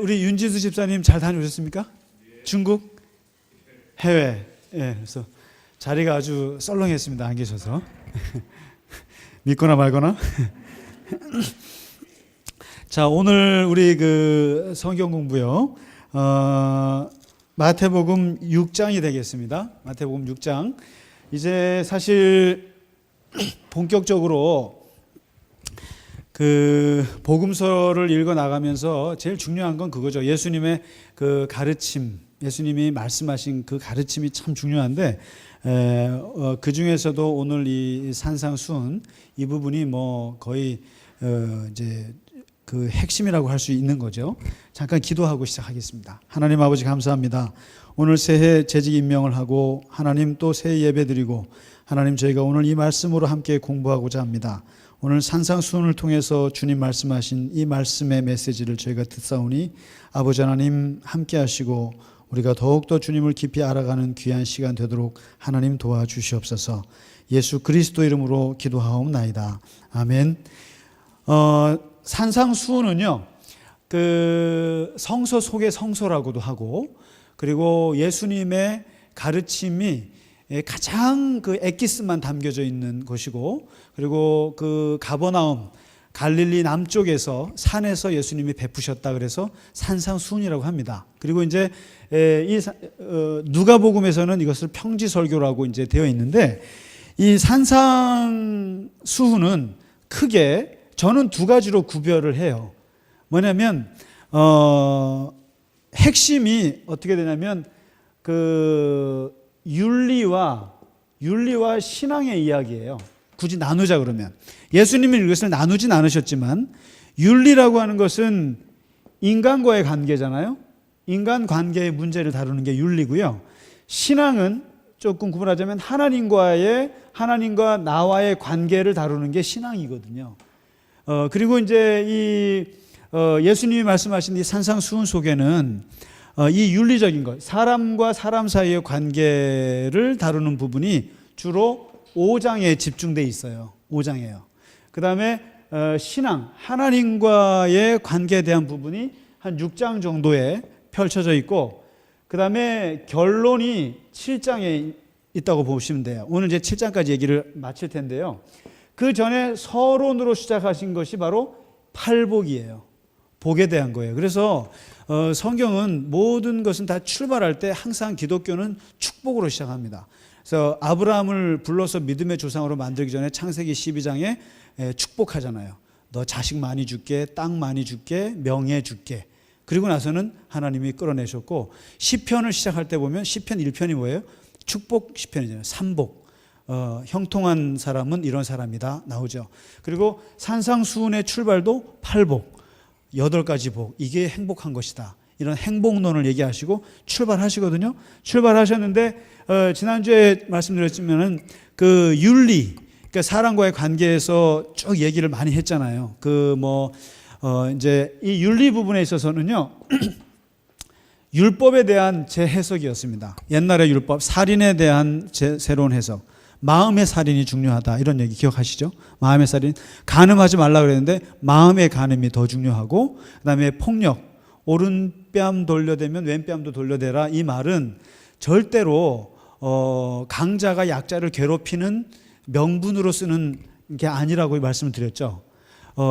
우리 윤지수 집사님 잘 다녀오셨습니까? 중국? 해외. 예, 그래서 자리가 아주 썰렁했습니다. 안 계셔서. 믿거나 말거나. 자, 오늘 우리 그 성경 공부요. 마태복음 6장이 되겠습니다. 마태복음 6장. 이제 사실 본격적으로 그 복음서를 읽어 나가면서 제일 중요한 건 그거죠. 예수님의 그 가르침, 예수님이 말씀하신 그 가르침이 참 중요한데 그 중에서도 오늘 이 산상수훈 이 부분이 뭐 거의 이제 그 핵심이라고 할 수 있는 거죠. 잠깐 기도하고 시작하겠습니다. 하나님 아버지 감사합니다. 오늘 새해 재직 임명을 하고 하나님 또 새해 예배 드리고 하나님 저희가 오늘 이 말씀으로 함께 공부하고자 합니다. 오늘 산상수훈을 통해서 주님 말씀하신 이 말씀의 메시지를 저희가 듣사오니 아버지 하나님 함께 하시고 우리가 더욱더 주님을 깊이 알아가는 귀한 시간 되도록 하나님 도와주시옵소서. 예수 그리스도 이름으로 기도하옵나이다. 아멘. 산상수훈은요, 그 성서 속의 성서라고도 하고, 그리고 예수님의 가르침이 가장 그 엑기스만 담겨져 있는 곳이고, 그리고 그 가버나움 갈릴리 남쪽에서 산에서 예수님이 베푸셨다 그래서 산상수훈이라고 합니다. 그리고 이제 이 누가복음에서는 이것을 평지설교라고 이제 되어 있는데, 이 산상수훈은 크게 저는 두 가지로 구별을 해요. 뭐냐면 핵심이 어떻게 되냐면 그 윤리와 신앙의 이야기예요. 굳이 나누자 그러면 예수님이 이것을 나누진 않으셨지만 윤리라고 하는 것은 인간과의 관계잖아요. 인간 관계의 문제를 다루는 게 윤리고요. 신앙은 조금 구분하자면 하나님과 나와의 관계를 다루는 게 신앙이거든요. 그리고 이제 이 예수님이 말씀하신 이 산상수훈 속에는 이 윤리적인 것, 사람과 사람 사이의 관계를 다루는 부분이 주로 5장에 집중되어 있어요. 5장이에요. 그 다음에 신앙, 하나님과의 관계에 대한 부분이 한 6장 정도에 펼쳐져 있고, 그 다음에 결론이 7장에 있다고 보시면 돼요. 오늘 이제 7장까지 얘기를 마칠 텐데요. 그 전에 서론으로 시작하신 것이 바로 팔복이에요. 복에 대한 거예요. 그래서 성경은 모든 것은 다 출발할 때 항상 기독교는 축복으로 시작합니다. 그래서 아브라함을 불러서 믿음의 조상으로 만들기 전에 창세기 12장에 축복하잖아요. 너 자식 많이 줄게, 땅 많이 줄게, 명예 줄게. 그리고 나서는 하나님이 끌어내셨고, 시편을 시작할 때 보면 시편 1편이 뭐예요? 축복 시편이잖아요. 삼복. 형통한 사람은 이런 사람이다 나오죠. 그리고 산상수훈의 출발도 팔복, 8가지 복, 이게 행복한 것이다. 이런 행복론을 얘기하시고 출발하시거든요. 출발하셨는데 지난주에 말씀드렸지만은 그 윤리, 그러니까 사람과의 관계에서 쭉 얘기를 많이 했잖아요. 이제 이 윤리 부분에 있어서는요. 율법에 대한 재해석이었습니다. 옛날의 율법, 살인에 대한 새로운 해석. 마음의 살인이 중요하다. 이런 얘기 기억하시죠? 마음의 살인. 간음하지 말라 그랬는데 마음의 간음이 더 중요하고, 그다음에 폭력. 오른뺨 돌려대면 왼뺨도 돌려대라. 이 말은 절대로 강자가 약자를 괴롭히는 명분으로 쓰는 게 아니라고 말씀을 드렸죠.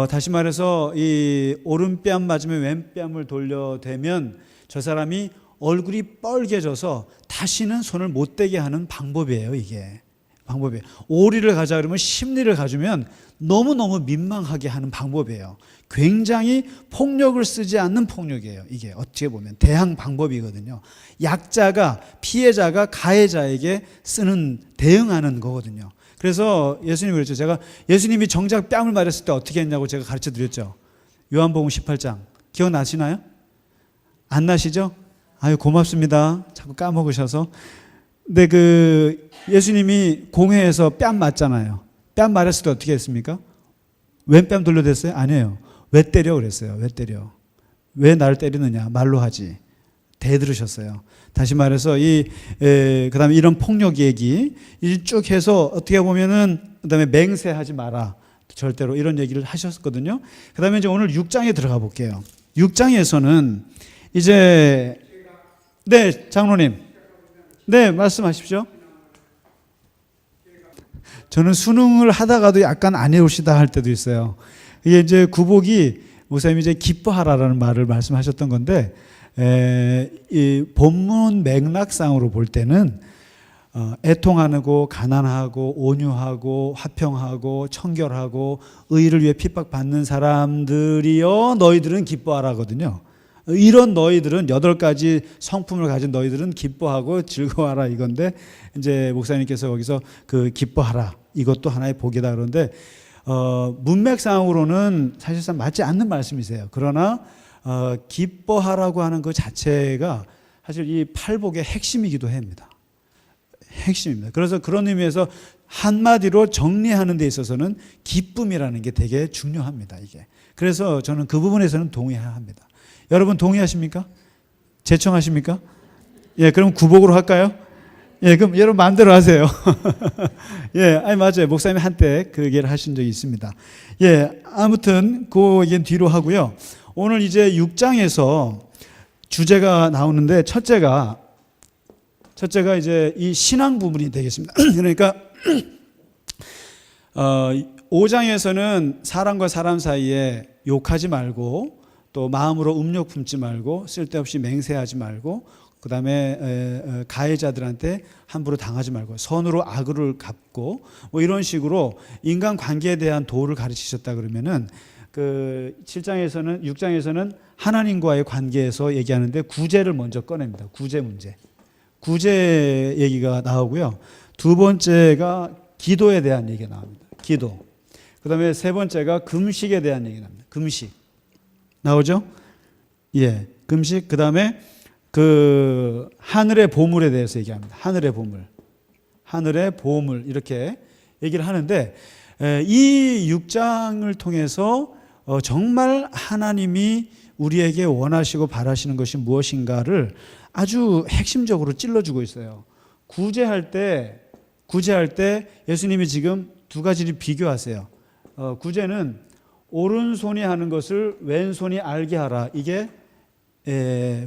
다시 말해서 이 오른뺨 맞으면 왼뺨을 돌려대면 저 사람이 얼굴이 뻘개져서 다시는 손을 못 대게 하는 방법이에요. 이게 방법이에요. 오리를 가자 그러면 심리를 가주면 너무너무 민망하게 하는 방법이에요. 굉장히 폭력을 쓰지 않는 폭력이에요. 이게 어떻게 보면 대항 방법이거든요. 약자가, 피해자가 가해자에게 쓰는, 대응하는 거거든요. 그래서 예수님이 그랬죠. 제가 예수님이 정작 뺨을 맞았을 때 어떻게 했냐고 제가 가르쳐 드렸죠. 요한복음 18장 기억나시나요? 안 나시죠? 아유 고맙습니다. 자꾸 까먹으셔서. 근데 그 예수님이 공회에서 뺨 맞잖아요. 뺨 맞았을 때 어떻게 했습니까? 왼뺨 돌려댔어요? 아니에요. 왜 때려 그랬어요. 왜 때려? 왜 나를 때리느냐? 말로 하지. 대들으셨어요. 다시 말해서 그다음에 이런 폭력 얘기 쭉 해서 어떻게 보면은 그다음에 맹세하지 마라. 절대로 이런 얘기를 하셨거든요. 그다음에 이제 오늘 6장에 들어가 볼게요. 6장에서는 이제 네, 장로님. 네, 말씀하십시오. 저는 수능을 하다가도 약간 안 해오시다 할 때도 있어요. 이게 이제 구복이 목사님이 이제 기뻐하라라는 말을 말씀하셨던 건데, 이 본문 맥락상으로 볼 때는 애통하고 가난하고 온유하고 화평하고 청결하고 의를 위해 핍박받는 사람들이여 너희들은 기뻐하라거든요. 이런 너희들은 8가지 성품을 가진 너희들은 기뻐하고 즐거워하라 이건데, 이제 목사님께서 거기서 그 기뻐하라 이것도 하나의 복이다 그런데 문맥상으로는 사실상 맞지 않는 말씀이세요. 그러나 기뻐하라고 하는 그 자체가 사실 이 팔복의 핵심이기도 합니다. 핵심입니다. 그래서 그런 의미에서 한마디로 정리하는 데 있어서는 기쁨이라는 게 되게 중요합니다. 이게. 그래서 저는 그 부분에서는 동의해야 합니다. 여러분 동의하십니까? 제청하십니까? 예, 그럼 구복으로 할까요? 예, 그럼 여러분 마음대로 하세요. 예, 아니 맞아요. 목사님이 한때 그 얘기를 하신 적이 있습니다. 예, 아무튼 그 얘기는 뒤로 하고요. 오늘 이제 6장에서 주제가 나오는데 첫째가 이제 이 신앙 부분이 되겠습니다. 그러니까 5장에서는 사람과 사람 사이에 욕하지 말고 또 마음으로 음욕 품지 말고 쓸데없이 맹세하지 말고 그다음에 가해자들한테 함부로 당하지 말고 선으로 악을 갚고 뭐 이런 식으로 인간 관계에 대한 도를 가르치셨다 그러면은 그 6장에서는 하나님과의 관계에서 얘기하는데 구제를 먼저 꺼냅니다. 구제 문제. 구제 얘기가 나오고요. 두 번째가 기도에 대한 얘기가 나옵니다. 기도. 그다음에 세 번째가 금식에 대한 얘기가 나옵니다. 금식. 나오죠? 예. 금식. 그다음에 그 하늘의 보물에 대해서 얘기합니다. 하늘의 보물. 하늘의 보물 이렇게 얘기를 하는데 이 6장을 통해서 정말 하나님이 우리에게 원하시고 바라시는 것이 무엇인가를 아주 핵심적으로 찔러주고 있어요. 구제할 때 예수님이 지금 두 가지를 비교하세요. 구제는 오른손이 하는 것을 왼손이 알게 하라. 이게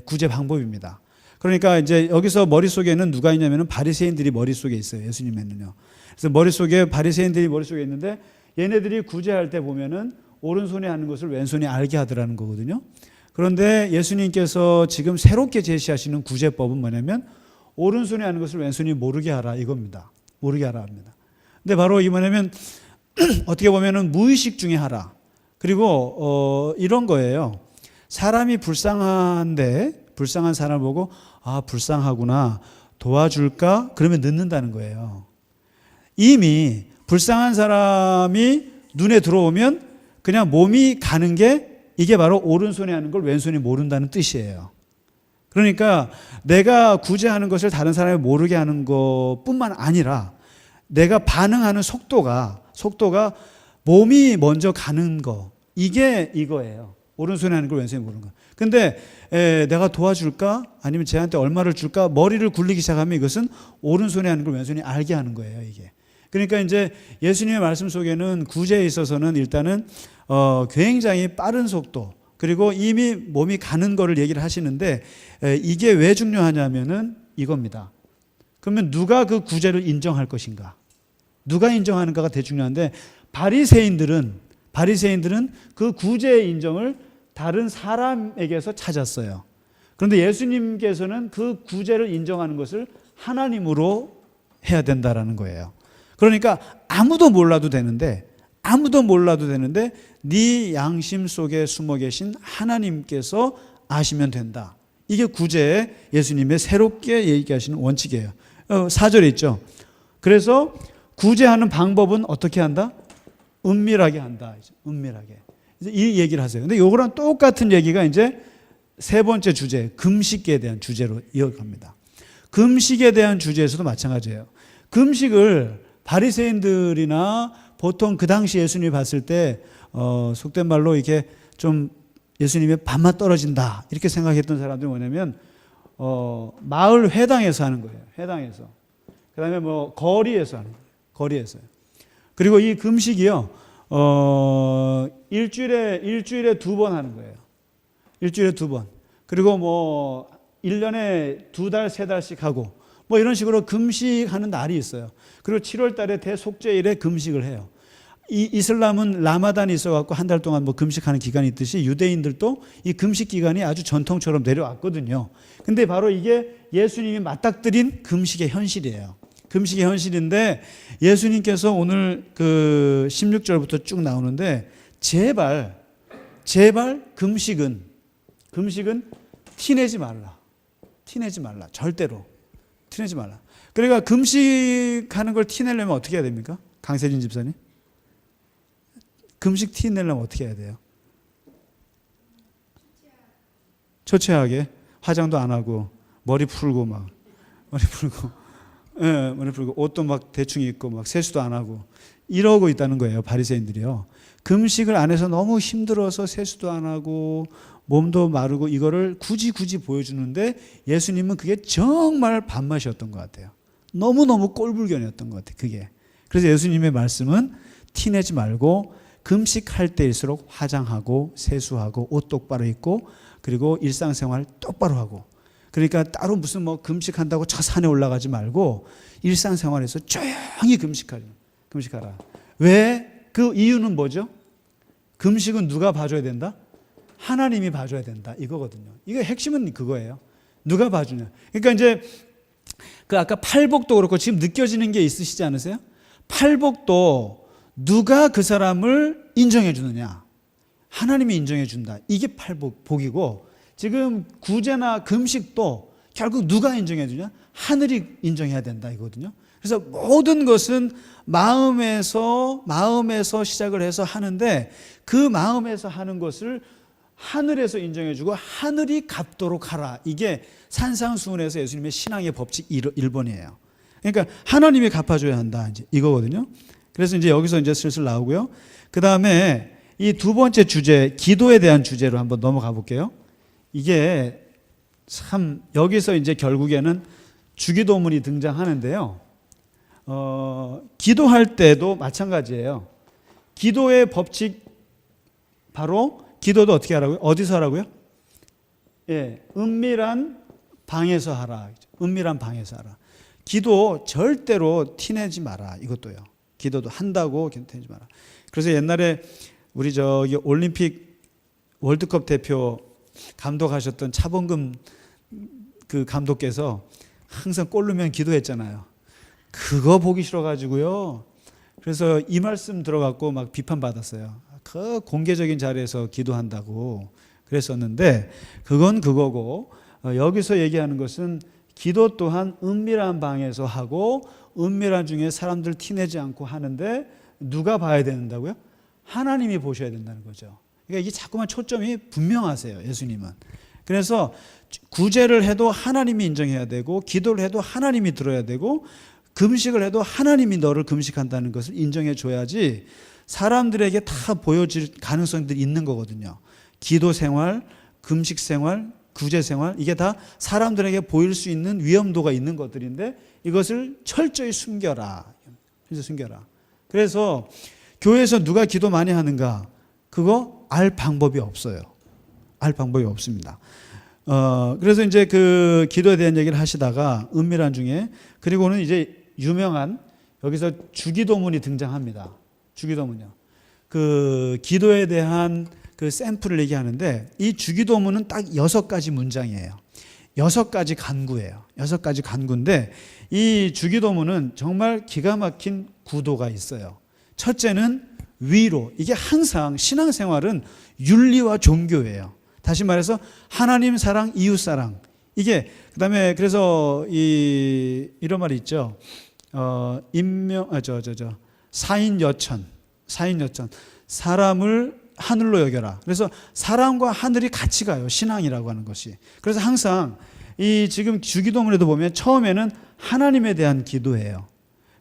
구제 방법입니다. 그러니까 이제 여기서 머릿속에는 누가 있냐면은 바리새인들이 머릿속에 있어요. 예수님에는요. 그래서 바리새인들이 머릿속에 있는데 얘네들이 구제할 때 보면은 오른손이 하는 것을 왼손이 알게 하더라는 거거든요. 그런데 예수님께서 지금 새롭게 제시하시는 구제법은 뭐냐면 오른손이 하는 것을 왼손이 모르게 하라 이겁니다. 모르게 하라 합니다. 근데 바로 이 뭐냐면 어떻게 보면은 무의식 중에 하라. 그리고 이런 거예요. 사람이 불쌍한데 불쌍한 사람을 보고 아 불쌍하구나 도와줄까? 그러면 늦는다는 거예요. 이미 불쌍한 사람이 눈에 들어오면 그냥 몸이 가는 게 이게 바로 오른손이 하는 걸 왼손이 모른다는 뜻이에요. 그러니까 내가 구제하는 것을 다른 사람이 모르게 하는 것뿐만 아니라 내가 반응하는 속도가 몸이 먼저 가는 거 이게 이거예요. 오른손이 하는 걸 왼손이 모르는 거. 근데 내가 도와줄까? 아니면 쟤한테 얼마를 줄까? 머리를 굴리기 시작하면 이것은 오른손이 하는 걸 왼손이 알게 하는 거예요. 이게. 그러니까 이제 예수님의 말씀 속에는 구제에 있어서는 일단은 굉장히 빠른 속도 그리고 이미 몸이 가는 거를 얘기를 하시는데 이게 왜 중요하냐면은 이겁니다. 그러면 누가 그 구제를 인정할 것인가? 누가 인정하는가가 되게 중요한데 바리새인들은 그 구제의 인정을 다른 사람에게서 찾았어요. 그런데 예수님께서는 그 구제를 인정하는 것을 하나님으로 해야 된다라는 거예요. 그러니까 아무도 몰라도 되는데 네 양심 속에 숨어 계신 하나님께서 아시면 된다. 이게 구제의 예수님의 새롭게 얘기하시는 원칙이에요. 4절에 있죠. 그래서 구제하는 방법은 어떻게 한다? 은밀하게 한다. 은밀하게. 이 얘기를 하세요. 근데 요거랑 똑같은 얘기가 이제 세 번째 주제, 금식에 대한 주제로 이어갑니다. 금식에 대한 주제에서도 마찬가지예요. 금식을 바리새인들이나 보통 그 당시 예수님이 봤을 때 속된 말로 이렇게 좀 예수님의 밥맛 떨어진다 이렇게 생각했던 사람들이 뭐냐면 마을 회당에서 하는 거예요. 회당에서. 그다음에 뭐 거리에서 하는 거예요. 거리에서요. 그리고 이 금식이요. 일주일에 2번 하는 거예요. 일주일에 2번. 그리고 뭐 1년에 2달, 3달씩 하고 뭐 이런 식으로 금식하는 날이 있어요. 그리고 7월 달에 대속죄일에 금식을 해요. 이 이슬람은 라마단이 있어갖고 한 달 동안 뭐 금식하는 기간이 있듯이 유대인들도 이 금식 기간이 아주 전통처럼 내려왔거든요. 근데 바로 이게 예수님이 맞닥뜨린 금식의 현실이에요. 금식의 현실인데 예수님께서 오늘 그 16절부터 쭉 나오는데 제발 금식은 티내지 말라. 티내지 말라. 절대로 티내지 말라. 그러니까 금식하는 걸 티내려면 어떻게 해야 됩니까? 강세진 집사님. 금식 티 내려면 어떻게 해야 돼요? 초췌하게 화장도 안 하고 머리 풀고 옷도 막 대충 입고 막 세수도 안 하고 이러고 있다는 거예요. 바리새인들이요. 금식을 안 해서 너무 힘들어서 세수도 안 하고 몸도 마르고 이거를 굳이 보여주는데 예수님은 그게 정말 밥맛이었던 것 같아요. 너무너무 꼴불견이었던 것 같아요. 그게. 그래서 예수님의 말씀은 티내지 말고 금식할 때일수록 화장하고 세수하고 옷 똑바로 입고 그리고 일상생활 똑바로 하고 그러니까 따로 무슨 뭐 금식한다고 저 산에 올라가지 말고 일상생활에서 조용히 금식하라. 왜? 그 이유는 뭐죠? 금식은 누가 봐줘야 된다? 하나님이 봐줘야 된다. 이거거든요. 이거 핵심은 그거예요. 누가 봐주냐. 그러니까 이제 그 아까 팔복도 그렇고 지금 느껴지는 게 있으시지 않으세요? 팔복도 누가 그 사람을 인정해 주느냐? 하나님이 인정해 준다. 이게 팔복이고 지금 구제나 금식도 결국 누가 인정해 주냐? 하늘이 인정해야 된다 이거거든요. 그래서 모든 것은 마음에서 시작을 해서 하는데 그 마음에서 하는 것을 하늘에서 인정해 주고 하늘이 갚도록 하라. 이게 산상수훈에서 예수님의 신앙의 법칙 1번이에요. 그러니까 하나님이 갚아줘야 한다. 이제 이거거든요. 그래서 이제 여기서 이제 슬슬 나오고요. 그 다음에 이 두 번째 주제, 기도에 대한 주제로 한번 넘어가 볼게요. 이게 참 여기서 이제 결국에는 주기도문이 등장하는데요. 기도할 때도 마찬가지예요. 기도의 법칙 바로 기도도 어떻게 하라고요? 어디서 하라고요? 예, 은밀한 방에서 하라. 은밀한 방에서 하라. 기도 절대로 티내지 마라. 이것도요. 기도도 한다고 티내지 마라. 그래서 옛날에 우리 저기 올림픽 월드컵 대표 감독하셨던 차범근 그 감독께서 항상 골 넣으면 기도했잖아요. 그거 보기 싫어가지고요. 그래서 이 말씀 들어갖고 막 비판받았어요. 그 공개적인 자리에서 기도한다고 그랬었는데 그건 그거고 여기서 얘기하는 것은 기도 또한 은밀한 방에서 하고 은밀한 중에 사람들 티내지 않고 하는데 누가 봐야 된다고요? 하나님이 보셔야 된다는 거죠. 그러니까 이게 자꾸만 초점이 분명하세요. 예수님은. 그래서 구제를 해도 하나님이 인정해야 되고 기도를 해도 하나님이 들어야 되고 금식을 해도 하나님이 너를 금식한다는 것을 인정해 줘야지 사람들에게 다 보여질 가능성들이 있는 거거든요. 기도 생활, 금식 생활, 구제 생활 이게 다 사람들에게 보일 수 있는 위험도가 있는 것들인데 이것을 철저히 숨겨라. 그래서 교회에서 누가 기도 많이 하는가 그거 알 방법이 없어요. 알 방법이 없습니다. 그래서 이제 그 기도에 대한 얘기를 하시다가 은밀한 중에 그리고는 이제 유명한 여기서 주기도문이 등장합니다. 주기도문이요. 그 기도에 대한 그 샘플을 얘기하는데 이 주기도문은 딱 6가지 문장이에요. 6가지 간구예요. 6가지 간구인데 이 주기도문은 정말 기가 막힌 구도가 있어요. 첫째는 위로. 이게 항상 신앙생활은 윤리와 종교예요. 다시 말해서 하나님 사랑, 이웃 사랑. 이게 그다음에 그래서 이런 말이 있죠. 사인여천. 사람을 하늘로 여겨라. 그래서 사람과 하늘이 같이 가요. 신앙이라고 하는 것이. 그래서 항상 이 지금 주기도문에도 보면 처음에는 하나님에 대한 기도예요.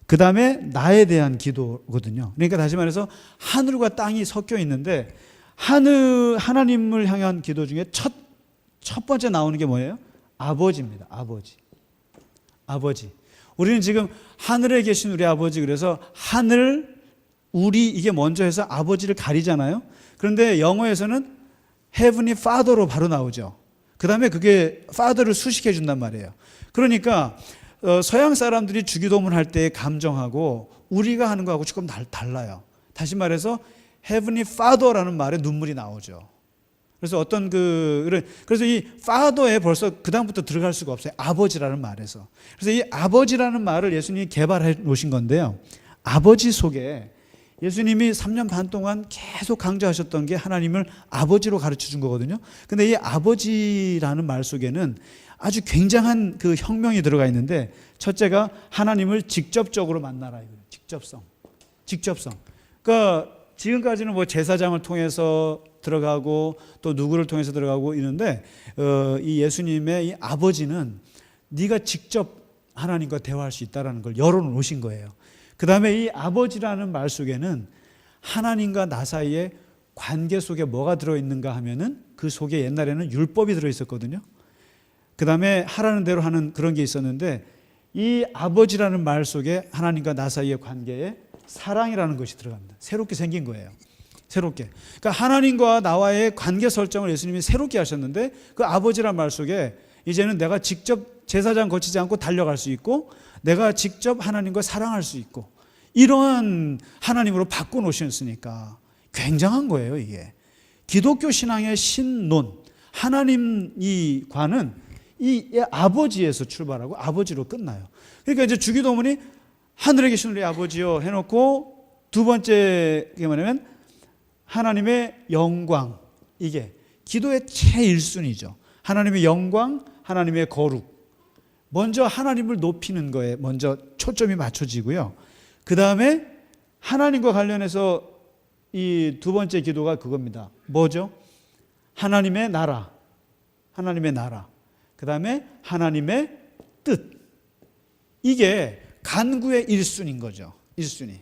그 다음에 나에 대한 기도거든요. 그러니까 다시 말해서 하늘과 땅이 섞여 있는데 하나님을 향한 기도 중에 첫 번째 나오는 게 뭐예요? 아버지입니다. 아버지. 우리는 지금 하늘에 계신 우리 아버지 그래서 하늘, 우리 이게 먼저 해서 아버지를 가리잖아요. 그런데 영어에서는 Heavenly Father로 바로 나오죠. 그 다음에 그게 Father를 수식해 준단 말이에요. 그러니까 서양 사람들이 주기도문 할 때의 감정하고 우리가 하는 거하고 조금 달라요. 다시 말해서 Heavenly Father라는 말에 눈물이 나오죠. 그래서 그래서 이 Father에 벌써 그 다음부터 들어갈 수가 없어요. 아버지라는 말에서. 그래서 이 아버지라는 말을 예수님이 개발해 놓으신 건데요. 아버지 속에 예수님이 3년 반 동안 계속 강조하셨던 게 하나님을 아버지로 가르쳐 준 거거든요. 근데 이 아버지라는 말 속에는 아주 굉장한 그 혁명이 들어가 있는데, 첫째가 하나님을 직접적으로 만나라 이거예요. 직접성. 그러니까 지금까지는 뭐 제사장을 통해서 들어가고 또 누구를 통해서 들어가고 있는데, 이 예수님의 이 아버지는 네가 직접 하나님과 대화할 수 있다라는 걸 열어놓으신 거예요. 그 다음에 이 아버지라는 말 속에는 하나님과 나 사이에 관계 속에 뭐가 들어있는가 하면은 그 속에 옛날에는 율법이 들어있었거든요. 그 다음에 하라는 대로 하는 그런 게 있었는데, 이 아버지라는 말 속에 하나님과 나 사이의 관계에 사랑이라는 것이 들어갑니다. 새롭게 생긴 거예요. 새롭게. 그러니까 하나님과 나와의 관계 설정을 예수님이 새롭게 하셨는데, 그 아버지라는 말 속에 이제는 내가 직접 제사장 거치지 않고 달려갈 수 있고, 내가 직접 하나님과 사랑할 수 있고, 이러한 하나님으로 바꿔놓으셨으니까 굉장한 거예요. 이게 기독교 신앙의 신론, 하나님 이 관은 이 아버지에서 출발하고 아버지로 끝나요. 그러니까 이제 주기도문이 하늘에 계신 우리 아버지요 해놓고, 두 번째 게 뭐냐면 하나님의 영광. 이게 기도의 최일순위죠. 하나님의 영광, 하나님의 거룩. 먼저 하나님을 높이는 거에 먼저 초점이 맞춰지고요. 그 다음에 하나님과 관련해서 이 두 번째 기도가 그겁니다. 뭐죠? 하나님의 나라. 그 다음에 하나님의 뜻. 이게 간구의 1순위인 거죠. 1순위.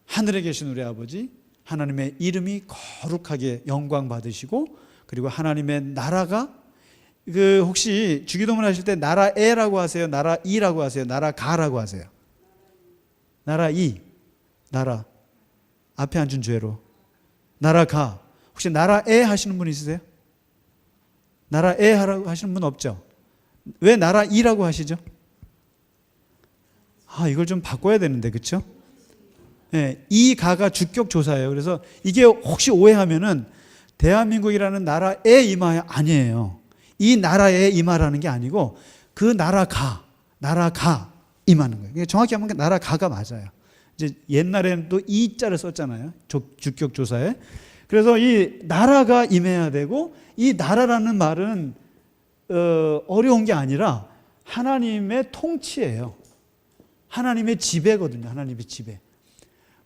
하늘에 계신 우리 아버지, 하나님의 이름이 거룩하게 영광 받으시고, 그리고 하나님의 나라가, 혹시 주기도문 하실 때 나라에라고 하세요? 나라이라고 하세요? 나라가라고 하세요? 나라이. 나라. 앞에 앉은 죄로. 나라가. 혹시 나라에 하시는 분 있으세요? 나라에 하라고 하시는 분 없죠? 왜 나라이라고 하시죠? 이걸 좀 바꿔야 되는데, 그렇죠? 네, 이 가가 주격 조사예요. 그래서 이게 혹시 오해하면은 대한민국이라는 나라에 임하여 아니에요. 이 나라에 임하라는 게 아니고 그 나라가 임하는 거예요. 정확히 하면 나라가가 맞아요. 이제 옛날에는 또 이자를 썼잖아요. 주격 조사에. 그래서 이 나라가 임해야 되고, 이 나라라는 말은 어려운 게 아니라 하나님의 통치예요. 하나님의 지배거든요. 하나님의 지배.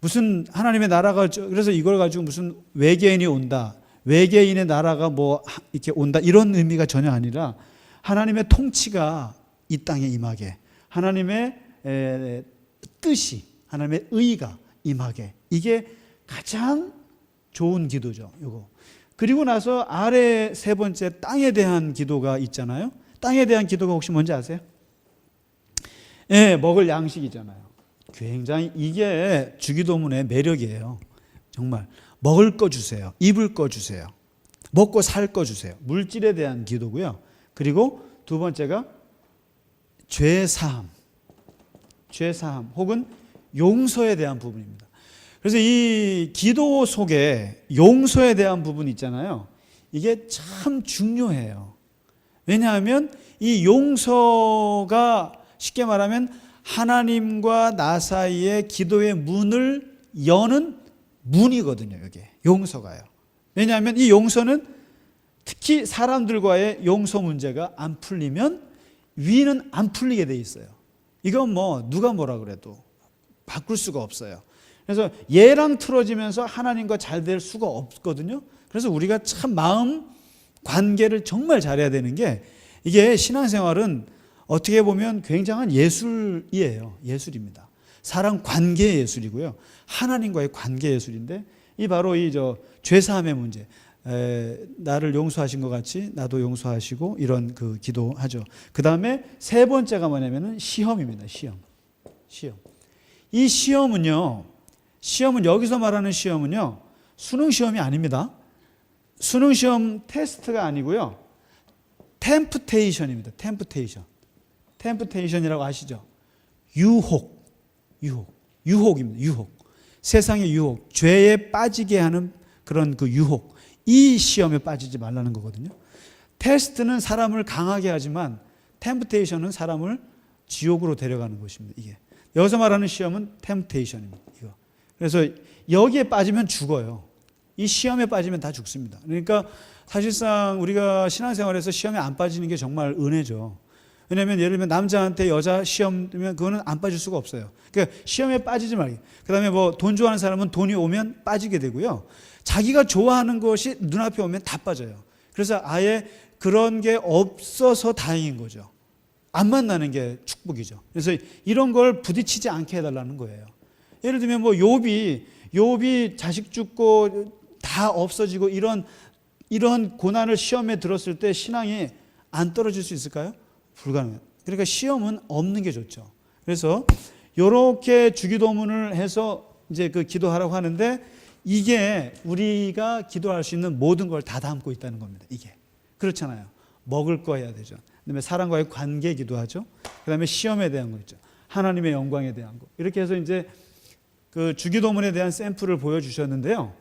무슨 하나님의 나라가, 그래서 이걸 가지고 무슨 외계인이 온다, 외계인의 나라가 뭐 이렇게 온다, 이런 의미가 전혀 아니라 하나님의 통치가 이 땅에 임하게, 하나님의 뜻이, 하나님의 의가 임하게, 이게 가장 좋은 기도죠. 이거. 그리고 나서 아래 세 번째 땅에 대한 기도가 있잖아요. 땅에 대한 기도가 혹시 뭔지 아세요? 먹을 양식이잖아요. 굉장히 이게 주기도문의 매력이에요. 정말 먹을 거 주세요. 입을 거 주세요. 먹고 살 거 주세요. 물질에 대한 기도고요. 그리고 두 번째가 죄사함 혹은 용서에 대한 부분입니다. 그래서 이 기도 속에 용서에 대한 부분이 있잖아요. 이게 참 중요해요. 왜냐하면 이 용서가 쉽게 말하면 하나님과 나 사이의 기도의 문을 여는 문이거든요. 이게 용서가요. 왜냐하면 이 용서는 특히 사람들과의 용서 문제가 안 풀리면 위는 안 풀리게 돼 있어요. 이건 뭐 누가 뭐라 그래도 바꿀 수가 없어요. 그래서 얘랑 틀어지면서 하나님과 잘 될 수가 없거든요. 그래서 우리가 참 마음 관계를 정말 잘해야 되는 게, 이게 신앙생활은 어떻게 보면 굉장한 예술이에요. 예술입니다. 사람 관계 예술이고요. 하나님과의 관계 예술인데, 이 바로 이 죄사함의 문제, 나를 용서하신 것 같이 나도 용서하시고, 이런 그 기도하죠. 그 다음에 세 번째가 뭐냐면은 시험입니다. 시험. 이 시험은 여기서 말하는 시험은요, 수능 시험이 아닙니다. 수능 시험 테스트가 아니고요. 템프테이션입니다. 템프테이션이라고 아시죠? 유혹입니다. 유혹. 세상의 유혹, 죄에 빠지게 하는 그런 그 유혹. 이 시험에 빠지지 말라는 거거든요. 테스트는 사람을 강하게 하지만 템프테이션은 사람을 지옥으로 데려가는 것입니다. 이게 여기서 말하는 시험은 템프테이션입니다. 이거. 그래서 여기에 빠지면 죽어요. 이 시험에 빠지면 다 죽습니다. 그러니까 사실상 우리가 신앙생활에서 시험에 안 빠지는 게 정말 은혜죠. 왜냐하면 예를 들면 남자한테 여자 시험 들면 그거는 안 빠질 수가 없어요. 그러니까 시험에 빠지지 말기. 그다음에 뭐 돈 좋아하는 사람은 돈이 오면 빠지게 되고요. 자기가 좋아하는 것이 눈앞에 오면 다 빠져요. 그래서 아예 그런 게 없어서 다행인 거죠. 안 만나는 게 축복이죠. 그래서 이런 걸 부딪히지 않게 해달라는 거예요. 예를 들면 뭐 욥이 자식 죽고 다 없어지고 이런 고난을 시험에 들었을 때 신앙이 안 떨어질 수 있을까요? 불가능해요. 그러니까 시험은 없는 게 좋죠. 그래서 이렇게 주기도문을 해서 이제 그 기도하라고 하는데 이게 우리가 기도할 수 있는 모든 걸 다 담고 있다는 겁니다. 이게 그렇잖아요. 먹을 거 해야 되죠. 그다음에 사람과의 관계 기도하죠. 그다음에 시험에 대한 거 있죠. 하나님의 영광에 대한 거. 이렇게 해서 이제 그 주기도문에 대한 샘플을 보여주셨는데요.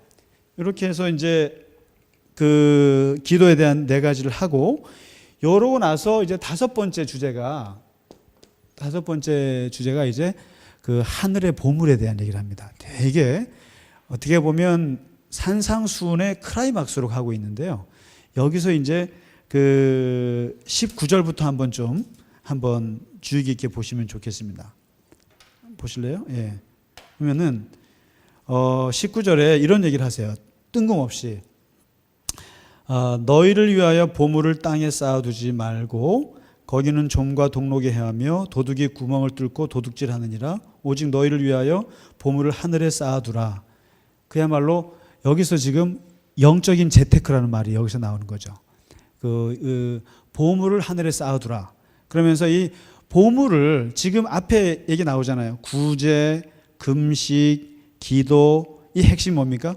이렇게 해서 이제 그 기도에 대한 4가지를 하고 이러고 나서 이제 다섯 번째 주제가 이제 그 하늘의 보물에 대한 얘기를 합니다. 되게 어떻게 보면 산상수훈의 클라이막스로 가고 있는데요. 여기서 이제 그 19절부터 한번 주의 깊게 보시면 좋겠습니다. 보실래요? 예. 그러면은 19절에 이런 얘기를 하세요. 뜬금없이 너희를 위하여 보물을 땅에 쌓아두지 말고 거기는 좀과 동록이 해하며 도둑이 구멍을 뚫고 도둑질하느니라. 오직 너희를 위하여 보물을 하늘에 쌓아두라. 그야말로 여기서 지금 영적인 재테크라는 말이 여기서 나오는 거죠. 그 보물을 하늘에 쌓아두라. 그러면서 이 보물을 지금 앞에 얘기 나오잖아요. 구제, 금식, 기도. 이 핵심 뭡니까?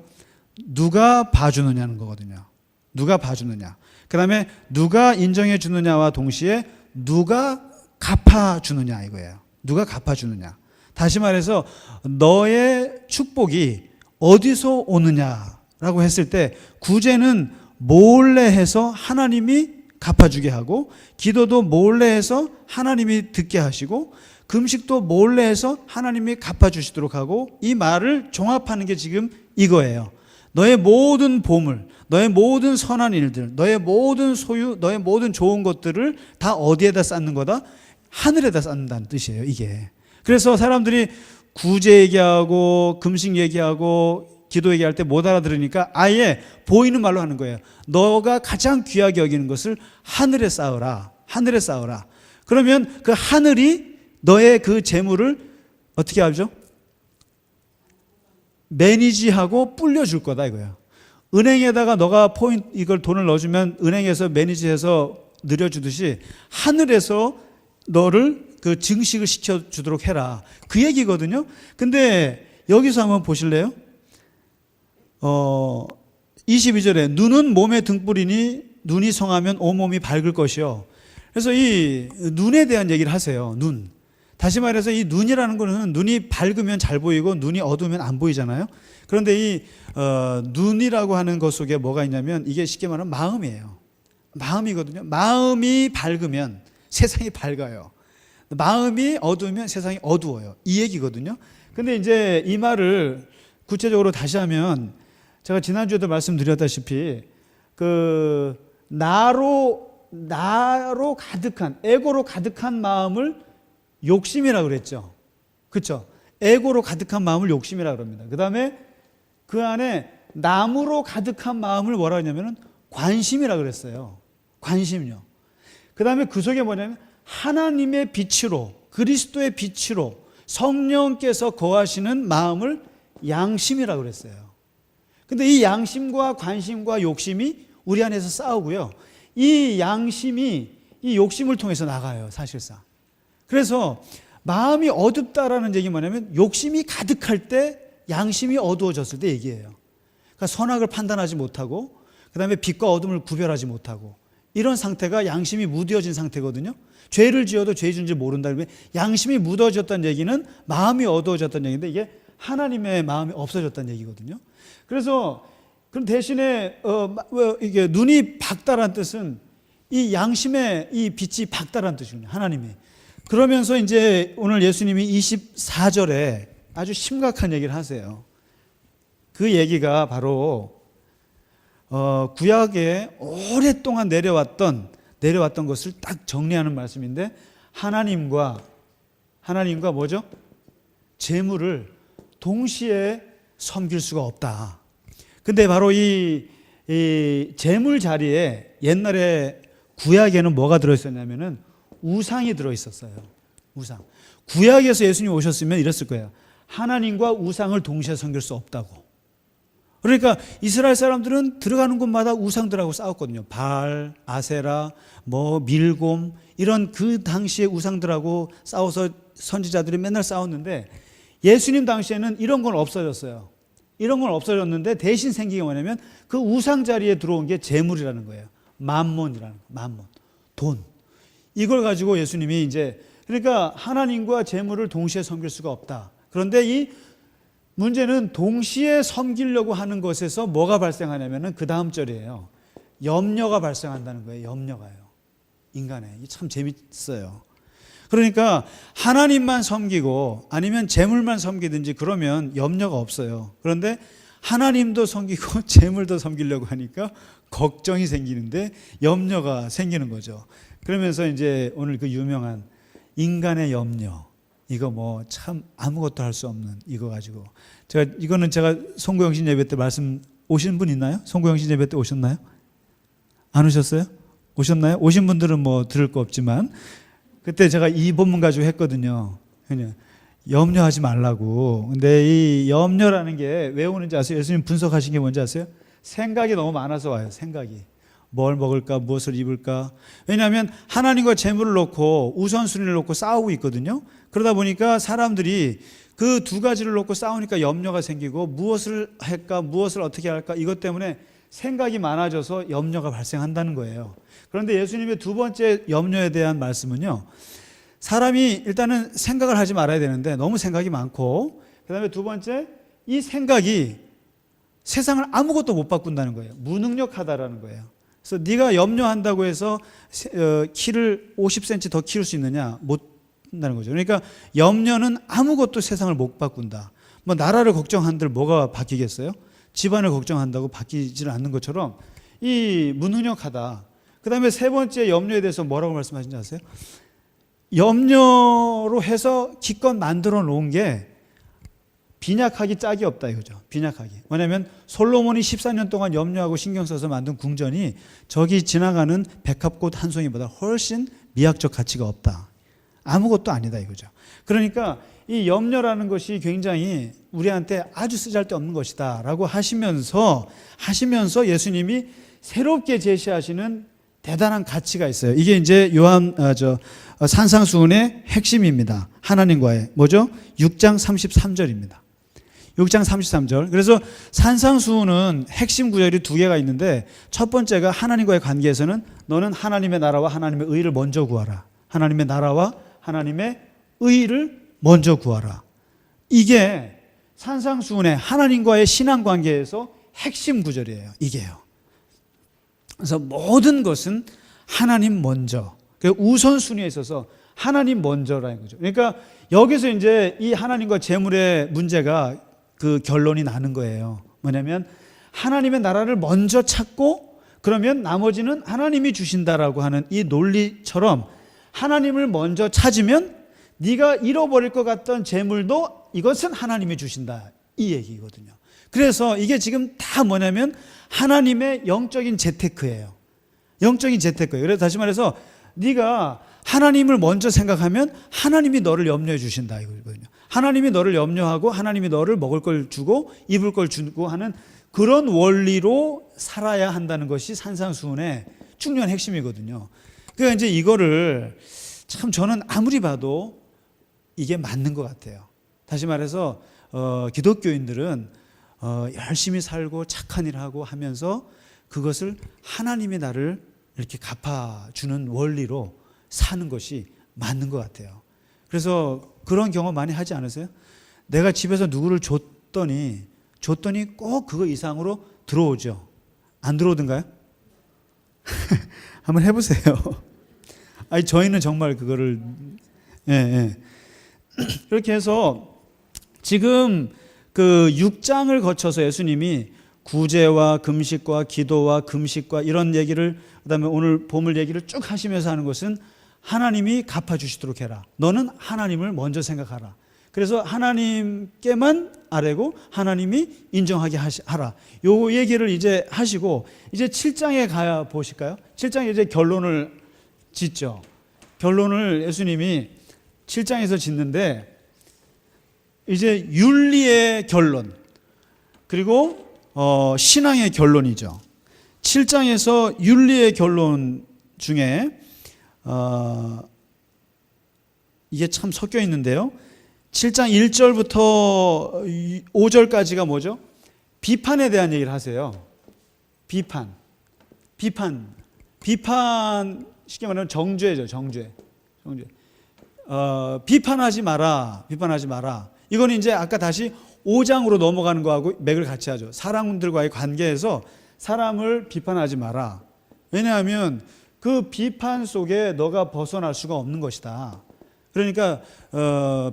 누가 봐주느냐는 거거든요. 누가 봐주느냐. 그 다음에 누가 인정해 주느냐와 동시에 누가 갚아주느냐 이거예요. 누가 갚아주느냐. 다시 말해서 너의 축복이 어디서 오느냐라고 했을 때 구제는 몰래 해서 하나님이 갚아주게 하고 기도도 몰래 해서 하나님이 듣게 하시고 금식도 몰래 해서 하나님이 갚아주시도록 하고 이 말을 종합하는 게 지금 이거예요. 너의 모든 보물, 너의 모든 선한 일들, 너의 모든 소유, 너의 모든 좋은 것들을 다 어디에다 쌓는 거다? 하늘에다 쌓는다는 뜻이에요, 이게. 그래서 사람들이 구제 얘기하고 금식 얘기하고 기도 얘기할 때 못 알아들으니까 아예 보이는 말로 하는 거예요. 너가 가장 귀하게 여기는 것을 하늘에 쌓으라. 하늘에 쌓으라. 그러면 그 하늘이 너의 그 재물을 어떻게 하죠? 매니지하고 불려줄 거다 이거야. 은행에다가 너가 이걸 돈을 넣어주면 은행에서 매니지해서 늘려주듯이 하늘에서 너를 그 증식을 시켜주도록 해라. 그 얘기거든요. 근데 여기서 한번 보실래요? 22절에 눈은 몸의 등불이니 눈이 성하면 온몸이 밝을 것이요. 그래서 이 눈에 대한 얘기를 하세요. 눈. 다시 말해서 이 눈이라는 거는 눈이 밝으면 잘 보이고 눈이 어두우면 안 보이잖아요. 그런데 이 눈이라고 하는 것 속에 뭐가 있냐면 이게 쉽게 말하면 마음이에요. 마음이거든요. 마음이 밝으면 세상이 밝아요. 마음이 어두우면 세상이 어두워요. 이 얘기거든요. 근데 이제 이 말을 구체적으로 다시 하면 제가 지난주에도 말씀드렸다시피 그 나로 가득한 에고로 가득한 마음을 욕심이라고 그랬죠. 그렇죠? 에고로 가득한 마음을 욕심이라고 그럽니다. 그다음에 그 안에 남으로 가득한 마음을 뭐라 하냐면은 관심이라고 그랬어요. 관심요. 그다음에 그 속에 뭐냐면 하나님의 빛으로 그리스도의 빛으로 성령께서 거하시는 마음을 양심이라고 그랬어요. 근데 이 양심과 관심과 욕심이 우리 안에서 싸우고요. 이 양심이 이 욕심을 통해서 나가요, 사실상. 그래서 마음이 어둡다라는 얘기 뭐냐면 욕심이 가득할 때 양심이 어두워졌을 때 얘기예요. 그러니까 선악을 판단하지 못하고 그다음에 빛과 어둠을 구별하지 못하고 이런 상태가 양심이 무뎌진 상태거든요. 죄를 지어도 죄 지은지 모른다. 양심이 묻어졌다는 얘기는 마음이 어두워졌다는 얘기인데 이게 하나님의 마음이 없어졌다는 얘기거든요. 그래서 그럼 대신에 이게 눈이 밝다라는 뜻은 이 양심의 이 빛이 밝다라는 뜻이군요. 하나님이. 그러면서 이제 오늘 예수님이 24절에 아주 심각한 얘기를 하세요. 그 얘기가 바로 구약에 오랫동안 내려왔던 것을 딱 정리하는 말씀인데 하나님과 뭐죠? 재물을 동시에 섬길 수가 없다. 근데 바로 이 재물 자리에 옛날에 구약에는 뭐가 들어있었냐면은 우상이 들어있었어요. 우상. 구약에서 예수님 오셨으면 이랬을 거예요. 하나님과 우상을 동시에 섬길 수 없다고. 그러니까 이스라엘 사람들은 들어가는 곳마다 우상들하고 싸웠거든요. 바알, 아세라, 밀곰 이런 그 당시의 우상들하고 싸워서 선지자들이 맨날 싸웠는데 예수님 당시에는 이런 건 없어졌어요. 이런 건 없어졌는데 대신 생긴 게 뭐냐면 그 우상 자리에 들어온 게 재물이라는 거예요. 만몬이라는 거. 만몬. 돈. 이걸 가지고 예수님이 이제 그러니까 하나님과 재물을 동시에 섬길 수가 없다. 그런데 이 문제는 동시에 섬기려고 하는 것에서 뭐가 발생하냐면은 그 다음 절이에요. 염려가 발생한다는 거예요. 염려가요. 인간에. 참 재밌어요. 그러니까 하나님만 섬기고 아니면 재물만 섬기든지 그러면 염려가 없어요. 그런데 하나님도 섬기고 재물도 섬기려고 하니까 걱정이 생기는데 염려가 생기는 거죠. 그러면서 이제 오늘 그 유명한 인간의 염려. 이거 참 아무것도 할 수 없는 이거 가지고 이거는 제가 송구영신 예배 때 말씀 오신 분 있나요? 송구영신 예배 때 오셨나요? 안 오셨어요? 오셨나요? 오신 분들은 들을 거 없지만 그때 제가 이 본문 가지고 했거든요. 그냥 염려하지 말라고. 근데 이 염려라는 게 왜 오는지 아세요? 예수님 분석하신 게 뭔지 아세요? 생각이 너무 많아서 와요. 생각이. 뭘 먹을까, 무엇을 입을까. 왜냐하면 하나님과 재물을 놓고 우선순위를 놓고 싸우고 있거든요. 그러다 보니까 사람들이 그 두 가지를 놓고 싸우니까 염려가 생기고 무엇을 할까, 무엇을 어떻게 할까 이것 때문에 생각이 많아져서 염려가 발생한다는 거예요. 그런데 예수님의 두 번째 염려에 대한 말씀은요. 사람이 일단은 생각을 하지 말아야 되는데 너무 생각이 많고 그 다음에 두 번째 이 생각이 세상을 아무것도 못 바꾼다는 거예요. 무능력하다라는 거예요. 그래서 네가 염려한다고 해서 키를 50cm 더 키울 수 있느냐? 못 한다는 거죠. 그러니까 염려는 아무것도 세상을 못 바꾼다. 나라를 걱정한들 뭐가 바뀌겠어요? 집안을 걱정한다고 바뀌지를 않는 것처럼 이 무능력하다. 그 다음에 세 번째 염려에 대해서 뭐라고 말씀하신지 아세요? 염려로 해서 기껏 만들어 놓은 게 빈약하기 짝이 없다 이거죠. 빈약하기. 왜냐하면 솔로몬이 14년 동안 염려하고 신경 써서 만든 궁전이 저기 지나가는 백합꽃 한 송이보다 훨씬 미학적 가치가 없다. 아무것도 아니다 이거죠. 그러니까 이 염려라는 것이 굉장히 우리한테 아주 쓰잘데없는 것이다 라고 하시면서 예수님이 새롭게 제시하시는 대단한 가치가 있어요. 이게 이제 산상수훈의 핵심입니다. 하나님과의 뭐죠? 6장 33절입니다. 6장 33절. 그래서 산상수훈은 핵심 구절이 두 개가 있는데 첫 번째가 하나님과의 관계에서는 너는 하나님의 나라와 하나님의 의를 먼저 구하라. 하나님의 나라와 하나님의 의를 먼저 구하라. 이게 산상수훈의 하나님과의 신앙관계에서 핵심 구절이에요. 이게요. 그래서 모든 것은 하나님 먼저. 우선순위에 있어서 하나님 먼저라는 거죠. 그러니까 여기서 이제 이 하나님과 재물의 문제가 그 결론이 나는 거예요. 뭐냐면 하나님의 나라를 먼저 찾고 그러면 나머지는 하나님이 주신다라고 하는 이 논리처럼 하나님을 먼저 찾으면 네가 잃어버릴 것 같던 재물도 이것은 하나님이 주신다. 이 얘기거든요. 그래서 이게 지금 다 뭐냐면 하나님의 영적인 재테크예요. 영적인 재테크예요. 그래서 다시 말해서 네가 하나님을 먼저 생각하면 하나님이 너를 염려해 주신다 이거거든요. 하나님이 너를 염려하고 하나님이 너를 먹을 걸 주고 입을 걸 주고 하는 그런 원리로 살아야 한다는 것이 산상수훈의 중요한 핵심이거든요. 그러니까 이제 이거를 참 저는 아무리 봐도 이게 맞는 것 같아요. 다시 말해서 기독교인들은 열심히 살고 착한 일하고 하면서 그것을 하나님이 나를 이렇게 갚아주는 원리로 사는 것이 맞는 것 같아요. 그래서 그런 경험 많이 하지 않으세요? 내가 집에서 누구를 줬더니 꼭 그거 이상으로 들어오죠. 안 들어오던가요? 한번 해보세요. 아니 저희는 정말 그거를 그렇게 해서 지금 그 6장을 거쳐서 예수님이 구제와 금식과 기도와 금식과 이런 얘기를 그다음에 오늘 보물 얘기를 쭉 하시면서 하는 것은 하나님이 갚아주시도록 해라. 너는 하나님을 먼저 생각하라. 그래서 하나님께만 아뢰고 하나님이 인정하게 하라. 요 얘기를 이제 하시고 이제 7장에 가 보실까요? 7장에 이제 결론을 짓죠. 결론을 예수님이 7장에서 짓는데 이제 윤리의 결론 그리고 신앙의 결론이죠. 7장에서 윤리의 결론 중에 이게 참 섞여 있는데요. 7장 1절부터 5절까지가 뭐죠? 비판에 대한 얘기를 하세요. 비판 쉽게 말하면 정죄죠. 정죄. 비판하지 마라. 이거는 이제 아까 다시 5장으로 넘어가는 거하고 맥을 같이 하죠. 사람들과의 관계에서 사람을 비판하지 마라. 왜냐하면 그 비판 속에 너가 벗어날 수가 없는 것이다. 그러니까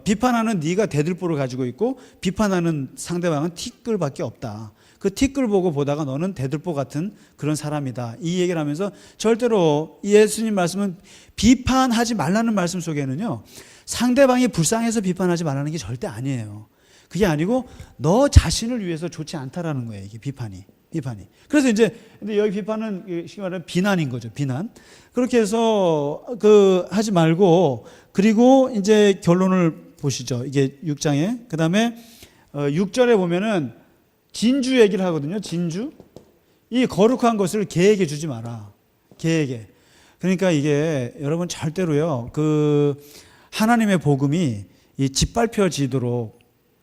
비판하는 네가 대들보를 가지고 있고 비판하는 상대방은 티끌밖에 없다. 그 티끌 보고 보다가 너는 대들보 같은 그런 사람이다. 이 얘기를 하면서 절대로 예수님 말씀은 비판하지 말라는 말씀 속에는요. 상대방이 불쌍해서 비판하지 말라는 게 절대 아니에요. 그게 아니고 너 자신을 위해서 좋지 않다라는 거예요. 이게 비판이. 그래서 이제 근데 여기 비판은 쉽게 말하면 비난인 거죠. 비난. 그렇게 해서 하지 말고 그리고 이제 결론을 보시죠. 이게 6장에. 그다음에 6절에 보면은 진주 얘기를 하거든요. 진주. 이 거룩한 것을 개에게 주지 마라. 개에게. 그러니까 이게 여러분 절대로요. 하나님의 복음이 이 짓밟혀지도록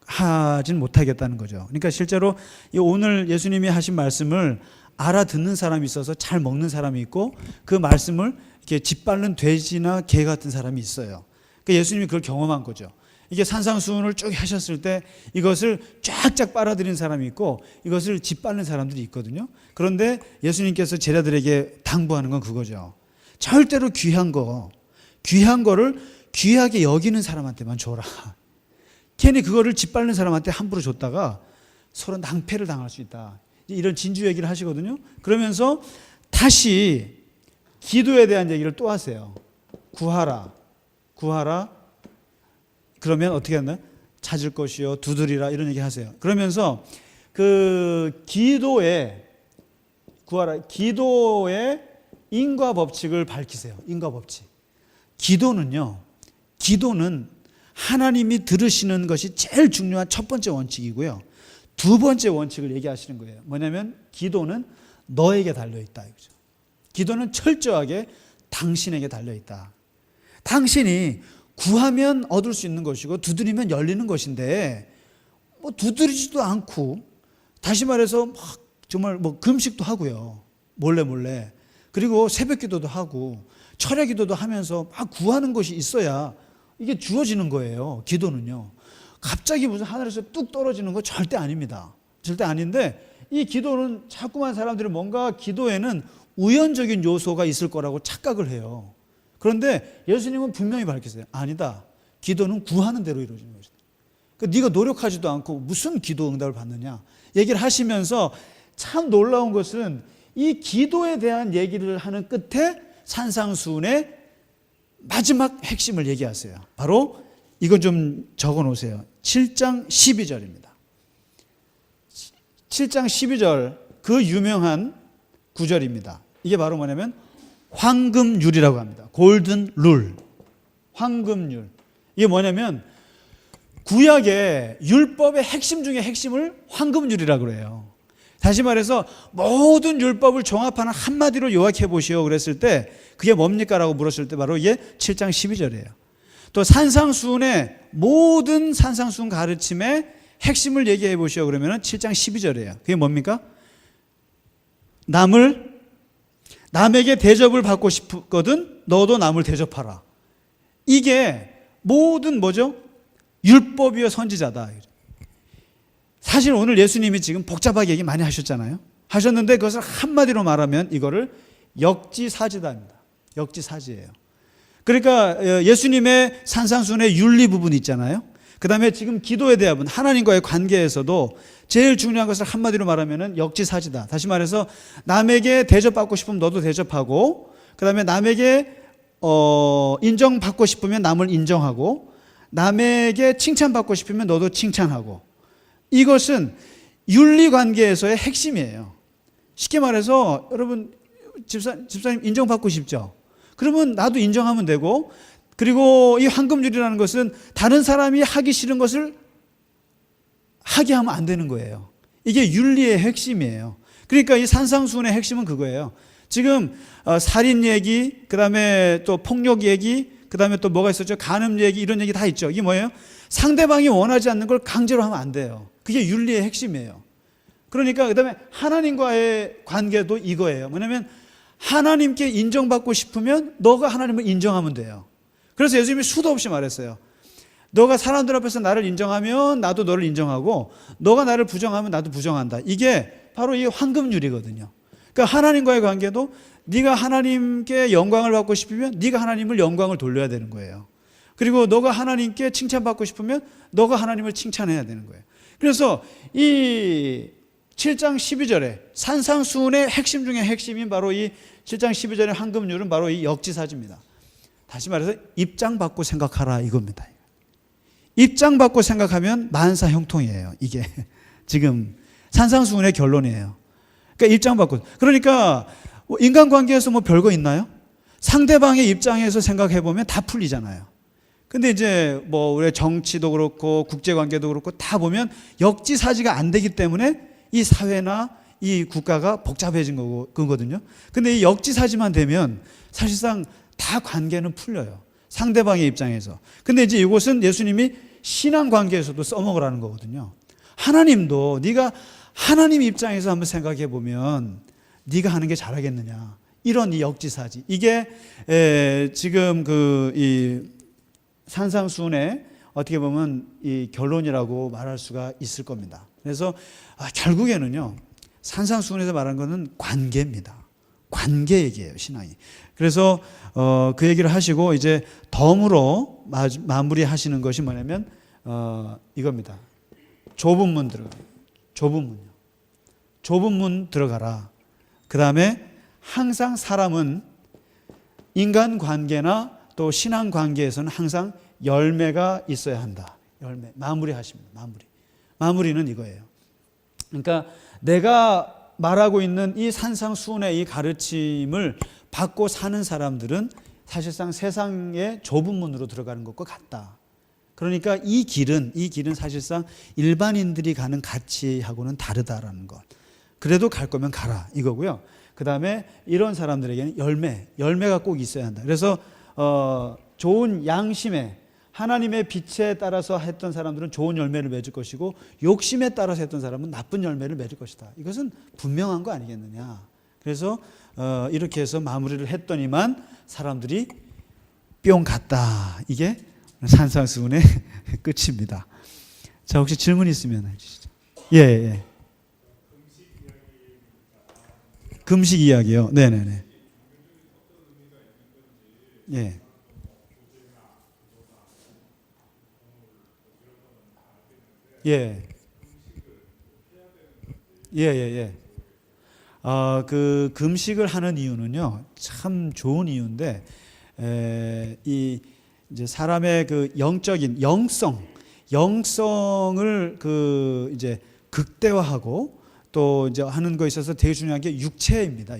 하진 못하겠다는 거죠. 그러니까 실제로 오늘 예수님이 하신 말씀을 알아듣는 사람이 있어서 잘 먹는 사람이 있고 그 말씀을 이렇게 짓밟는 돼지나 개 같은 사람이 있어요. 그러니까 예수님이 그걸 경험한 거죠. 이게 산상수훈을 쭉 하셨을 때 이것을 쫙쫙 빨아들인 사람이 있고 이것을 짓밟는 사람들이 있거든요. 그런데 예수님께서 제자들에게 당부하는 건 그거죠. 절대로 귀한 거를 귀하게 여기는 사람한테만 줘라. 괜히 그거를 짓밟는 사람한테 함부로 줬다가 서로 낭패를 당할 수 있다. 이런 진주 얘기를 하시거든요. 그러면서 다시 기도에 대한 얘기를 또 하세요. 구하라. 그러면 어떻게 하나? 찾을 것이요 두드리라 이런 얘기 하세요. 그러면서 기도의 인과 법칙을 밝히세요. 인과 법칙. 기도는 하나님이 들으시는 것이 제일 중요한 첫 번째 원칙이고요. 두 번째 원칙을 얘기하시는 거예요. 뭐냐면 기도는 너에게 달려있다. 기도는 철저하게 당신에게 달려있다. 당신이 구하면 얻을 수 있는 것이고 두드리면 열리는 것인데 두드리지도 않고 다시 말해서 정말 금식도 하고요. 몰래 그리고 새벽 기도도 하고 철야 기도도 하면서 구하는 것이 있어야 이게 주어지는 거예요. 기도는요. 갑자기 무슨 하늘에서 뚝 떨어지는 거 절대 아닙니다. 절대 아닌데 이 기도는 자꾸만 사람들이 뭔가 기도에는 우연적인 요소가 있을 거라고 착각을 해요. 그런데 예수님은 분명히 밝히세요. 아니다. 기도는 구하는 대로 이루어지는 것이다. 그러니까 네가 노력하지도 않고 무슨 기도 응답을 받느냐 얘기를 하시면서 참 놀라운 것은 이 기도에 대한 얘기를 하는 끝에 산상수훈의 마지막 핵심을 얘기하세요. 바로 이건 좀 적어 놓으세요. 7장 12절입니다. 7장 12절 그 유명한 구절입니다. 이게 바로 뭐냐면 황금률이라고 합니다. 골든 룰. 황금률. 이게 뭐냐면 구약의 율법의 핵심 중에 핵심을 황금률이라고 그래요. 다시 말해서 모든 율법을 종합하는 한마디로 요약해 보시오 그랬을 때 그게 뭡니까? 라고 물었을 때 바로 이게 7장 12절이에요. 또 모든 산상수훈 가르침의 핵심을 얘기해 보시오 그러면 7장 12절이에요. 그게 뭡니까? 남을 남에게 대접을 받고 싶거든 너도 남을 대접하라. 이게 모든 뭐죠? 율법이요 선지자다. 사실 오늘 예수님이 지금 복잡하게 얘기 많이 하셨잖아요. 하셨는데 그것을 한마디로 말하면 이거를 역지사지다입니다. 역지사지예요. 그러니까 예수님의 산상수훈의 윤리 부분 있잖아요. 그 다음에 지금 기도의 대합은 하나님과의 관계에서도 제일 중요한 것을 한마디로 말하면 역지사지다. 다시 말해서 남에게 대접받고 싶으면 너도 대접하고, 그 다음에 남에게 인정받고 싶으면 남을 인정하고, 남에게 칭찬받고 싶으면 너도 칭찬하고. 이것은 윤리관계에서의 핵심이에요. 쉽게 말해서 여러분 집사님 인정받고 싶죠? 그러면 나도 인정하면 되고, 그리고 이 황금률이라는 것은 다른 사람이 하기 싫은 것을 하게 하면 안 되는 거예요. 이게 윤리의 핵심이에요. 그러니까 이 산상수훈의 핵심은 그거예요. 지금 살인 얘기, 그 다음에 또 폭력 얘기, 그 다음에 또 뭐가 있었죠? 간음 얘기, 이런 얘기 다 있죠. 이게 뭐예요? 상대방이 원하지 않는 걸 강제로 하면 안 돼요. 그게 윤리의 핵심이에요. 그러니까 그 다음에 하나님과의 관계도 이거예요. 뭐냐면 하나님께 인정받고 싶으면 너가 하나님을 인정하면 돼요. 그래서 예수님이 수도 없이 말했어요. 너가 사람들 앞에서 나를 인정하면 나도 너를 인정하고, 너가 나를 부정하면 나도 부정한다. 이게 바로 이 황금률이거든요. 그러니까 하나님과의 관계도 네가 하나님께 영광을 받고 싶으면 네가 하나님을 영광을 돌려야 되는 거예요. 그리고 너가 하나님께 칭찬받고 싶으면 너가 하나님을 칭찬해야 되는 거예요. 그래서 이 7장 12절에 산상수훈의 핵심 중에 핵심인 바로 이 7장 12절의 황금률은 바로 이 역지사지입니다. 다시 말해서 입장 받고 생각하라 이겁니다. 입장 받고 생각하면 만사 형통이에요. 이게 지금 산상수훈의 결론이에요. 그러니까 입장 받고. 그러니까 인간관계에서 뭐 별거 있나요? 상대방의 입장에서 생각해 보면 다 풀리잖아요. 근데 이제 뭐 우리 정치도 그렇고 국제관계도 그렇고 다 보면 역지사지가 안 되기 때문에 이 사회나 이 국가가 복잡해진 거거든요. 근데 이 역지사지만 되면 사실상 다 관계는 풀려요. 상대방의 입장에서. 근데 이제 이것은 예수님이 신앙관계에서도 써먹으라는 거거든요. 하나님도 네가 하나님 입장에서 한번 생각해 보면 네가 하는 게 잘하겠느냐. 이런 이 역지사지. 이게 지금 이 산상수훈의 어떻게 보면 이 결론이라고 말할 수가 있을 겁니다. 그래서 결국에는요, 산상수훈에서 말하는 것은 관계입니다. 관계 얘기예요, 신앙이. 그래서 그 얘기를 하시고 이제 덤으로 마무리하시는 것이 뭐냐면 이겁니다. 좁은 문 들어가. 좁은 문요. 좁은 문 들어가라. 그 다음에 항상 사람은 인간 관계나 또 신앙 관계에서는 항상 열매가 있어야 한다. 열매. 마무리하십니다. 마무리는 이거예요. 그러니까 내가 말하고 있는 이 산상수훈의 이 가르침을 받고 사는 사람들은 사실상 세상의 좁은 문으로 들어가는 것과 같다. 그러니까 이 길은 사실상 일반인들이 가는 가치하고는 다르다라는 것. 그래도 갈 거면 가라 이거고요. 그 다음에 이런 사람들에게는 열매가 꼭 있어야 한다. 그래서 좋은 양심에 하나님의 빛에 따라서 했던 사람들은 좋은 열매를 맺을 것이고 욕심에 따라서 했던 사람은 나쁜 열매를 맺을 것이다. 이것은 분명한 거 아니겠느냐. 그래서 이렇게 해서 마무리를 했더니만 사람들이 뿅 갔다. 이게 산상수훈의 끝입니다. 자, 혹시 질문 있으면 해주시죠. 예. 금식 이야기요. 네네네. 예. 예. 그 금식을 하는 이유는요, 참 좋은 이유인데, 이제 사람의 그 영적인 영성을 그 이제 극대화하고 또 이제 하는 거에 있어서 되게 중요한 게 육체입니다.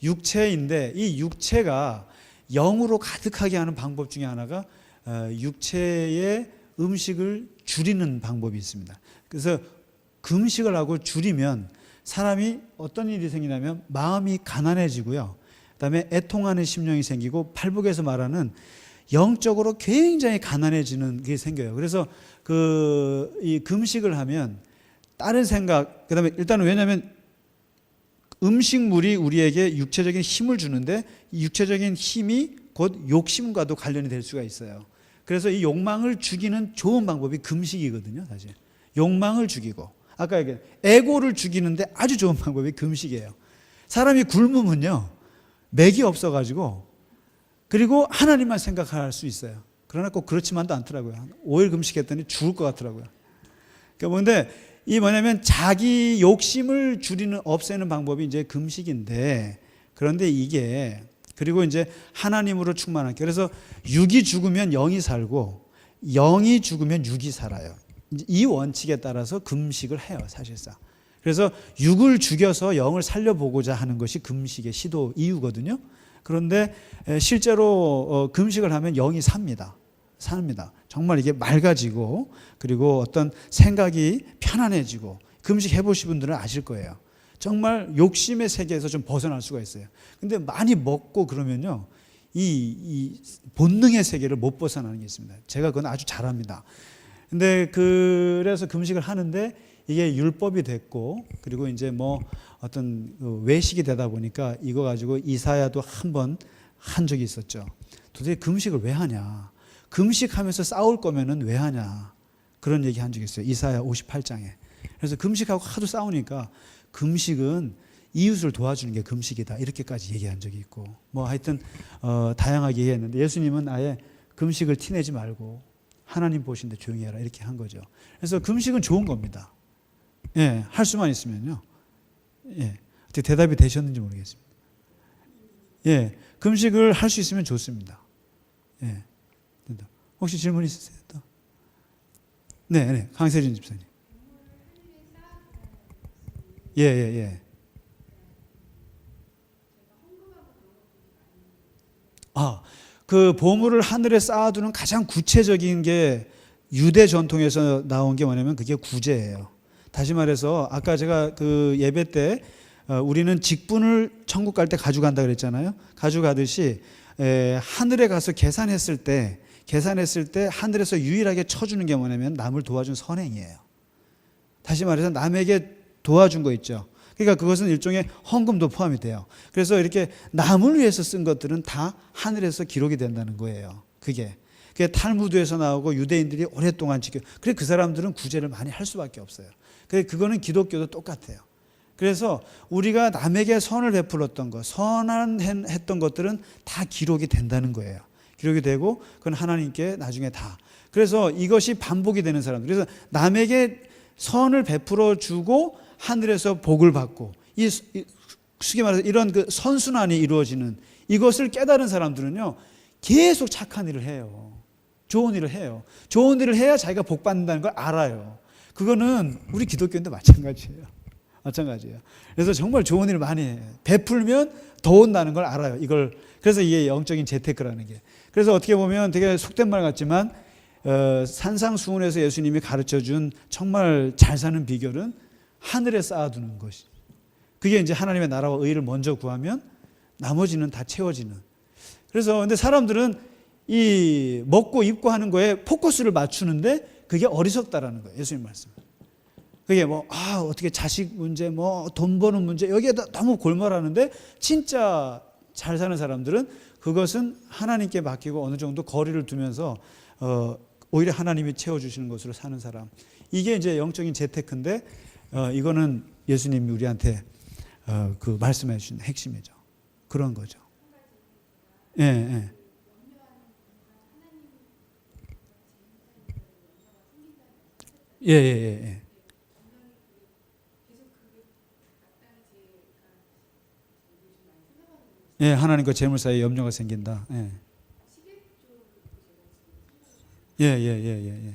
육체인데 이 육체가 영으로 가득하게 하는 방법 중에 하나가 육체의 음식을 줄이는 방법이 있습니다. 그래서 금식을 하고 줄이면 사람이 어떤 일이 생기냐면 마음이 가난해지고요. 그다음에 애통하는 심령이 생기고 팔복에서 말하는 영적으로 굉장히 가난해지는 게 생겨요. 그래서 이 금식을 하면 다른 생각, 그다음에 일단은 왜냐하면 음식물이 우리에게 육체적인 힘을 주는데 이 육체적인 힘이 곧 욕심과도 관련이 될 수가 있어요. 그래서 이 욕망을 죽이는 좋은 방법이 금식이거든요. 사실 욕망을 죽이고 아까 얘기한 에고를 죽이는데 아주 좋은 방법이 금식이에요. 사람이 굶으면요 맥이 없어가지고 그리고 하나님만 생각할 수 있어요. 그러나 꼭 그렇지만도 않더라고요. 5일 금식했더니 죽을 것 같더라고요. 그런데 이 뭐냐면 자기 욕심을 없애는 방법이 이제 금식인데 그런데 이게 그리고 이제 하나님으로 충만하게 그래서 육이 죽으면 영이 살고 영이 죽으면 육이 살아요. 이 원칙에 따라서 금식을 해요, 사실상. 그래서 육을 죽여서 영을 살려보고자 하는 것이 금식의 시도 이유거든요. 그런데 실제로 금식을 하면 영이 삽니다. 정말 이게 맑아지고 그리고 어떤 생각이 편안해지고 금식해 보신 분들은 아실 거예요. 정말 욕심의 세계에서 좀 벗어날 수가 있어요. 근데 많이 먹고 그러면요. 이 본능의 세계를 못 벗어나는 게 있습니다. 제가 그건 아주 잘합니다. 근데 그래서 금식을 하는데 이게 율법이 됐고 그리고 이제 뭐 어떤 외식이 되다 보니까 이거 가지고 이사야도 한 번 한 적이 있었죠. 도대체 금식을 왜 하냐? 금식하면서 싸울 거면은 왜 하냐? 그런 얘기 한 적이 있어요. 이사야 58장에. 그래서 금식하고 하도 싸우니까 금식은 이웃을 도와주는 게 금식이다. 이렇게까지 얘기한 적이 있고 뭐 하여튼 다양하게 얘기했는데 예수님은 아예 금식을 티내지 말고 하나님 보시는데 조용히 해라 이렇게 한 거죠. 그래서 금식은 좋은 겁니다. 예, 할 수만 있으면요. 예, 어떻게 대답이 되셨는지 모르겠습니다. 예, 금식을 할 수 있으면 좋습니다. 예, 혹시 질문 있으세요? 또? 네, 강세진 집사님. 예. 그 보물을 하늘에 쌓아두는 가장 구체적인 게 유대 전통에서 나온 게 뭐냐면 그게 구제예요. 다시 말해서 아까 제가 그 예배 때 우리는 직분을 천국 갈 때 가져간다 그랬잖아요. 가져가듯이 하늘에 가서 계산했을 때 하늘에서 유일하게 쳐주는 게 뭐냐면 남을 도와준 선행이에요. 다시 말해서 남에게 도와준 거 있죠. 그러니까 그것은 일종의 헌금도 포함이 돼요. 그래서 이렇게 남을 위해서 쓴 것들은 다 하늘에서 기록이 된다는 거예요. 그게 탈무드에서 나오고 유대인들이 오랫동안 지켜. 그래 그 사람들은 구제를 많이 할 수밖에 없어요. 그거는 기독교도 똑같아요. 그래서 우리가 남에게 선을 베풀었던 것, 선했던 것들은 다 기록이 된다는 거예요. 기록이 되고 그건 하나님께 나중에 다. 그래서 이것이 반복이 되는 사람들. 그래서 남에게 선을 베풀어 주고 하늘에서 복을 받고 쉽게 말해서 이런 그 선순환이 이루어지는 이것을 깨달은 사람들은요 계속 착한 일을 해요. 좋은 일을 해요. 좋은 일을 해야 자기가 복 받는다는 걸 알아요. 그거는 우리 기독교인도 마찬가지예요. 그래서 정말 좋은 일을 많이 해요. 베풀면 더 온다는 걸 알아요. 그래서 이게 영적인 재테크라는 게. 그래서 어떻게 보면 되게 속된 말 같지만 산상수훈에서 예수님이 가르쳐준 정말 잘 사는 비결은 하늘에 쌓아두는 것이. 그게 이제 하나님의 나라와 의를 먼저 구하면 나머지는 다 채워지는. 그래서 근데 사람들은 이 먹고 입고 하는 거에 포커스를 맞추는데 그게 어리석다라는 거예요. 예수님 말씀. 그게 어떻게 자식 문제, 돈 버는 문제 여기에다 너무 골몰하는데 진짜 잘 사는 사람들은 그것은 하나님께 맡기고 어느 정도 거리를 두면서 오히려 하나님이 채워주시는 것으로 사는 사람. 이게 이제 영적인 재테크인데 이거는 예수님이 우리한테 그 말씀해 주신 핵심이죠. 그런 거죠. 예. 예. 예, 하나님과 재물 사이에 염려가 생긴다. 예. 예. 예. 예.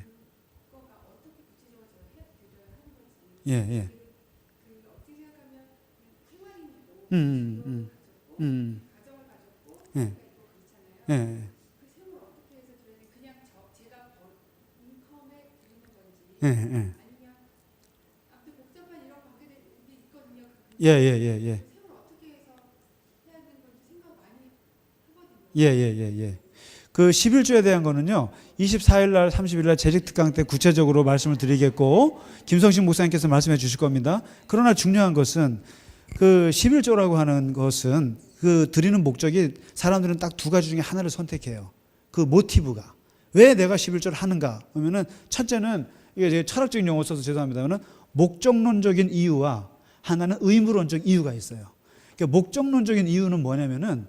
예. 그 11조에 대한 거는요. 24일 날 30일 날 재직 특강 때 구체적으로 말씀을 드리겠고 김성식 목사님께서 말씀해 주실 겁니다. 그러나 중요한 것은 그 11조라고 하는 것은 그 드리는 목적이 사람들은 딱 두 가지 중에 하나를 선택해요. 그 모티브가. 왜 내가 11조를 하는가? 그러면은 첫째는 이게 제가 철학적인 용어 써서 죄송합니다만은 목적론적인 이유와 하나는 의무론적 이유가 있어요. 그러니까 목적론적인 이유는 뭐냐면은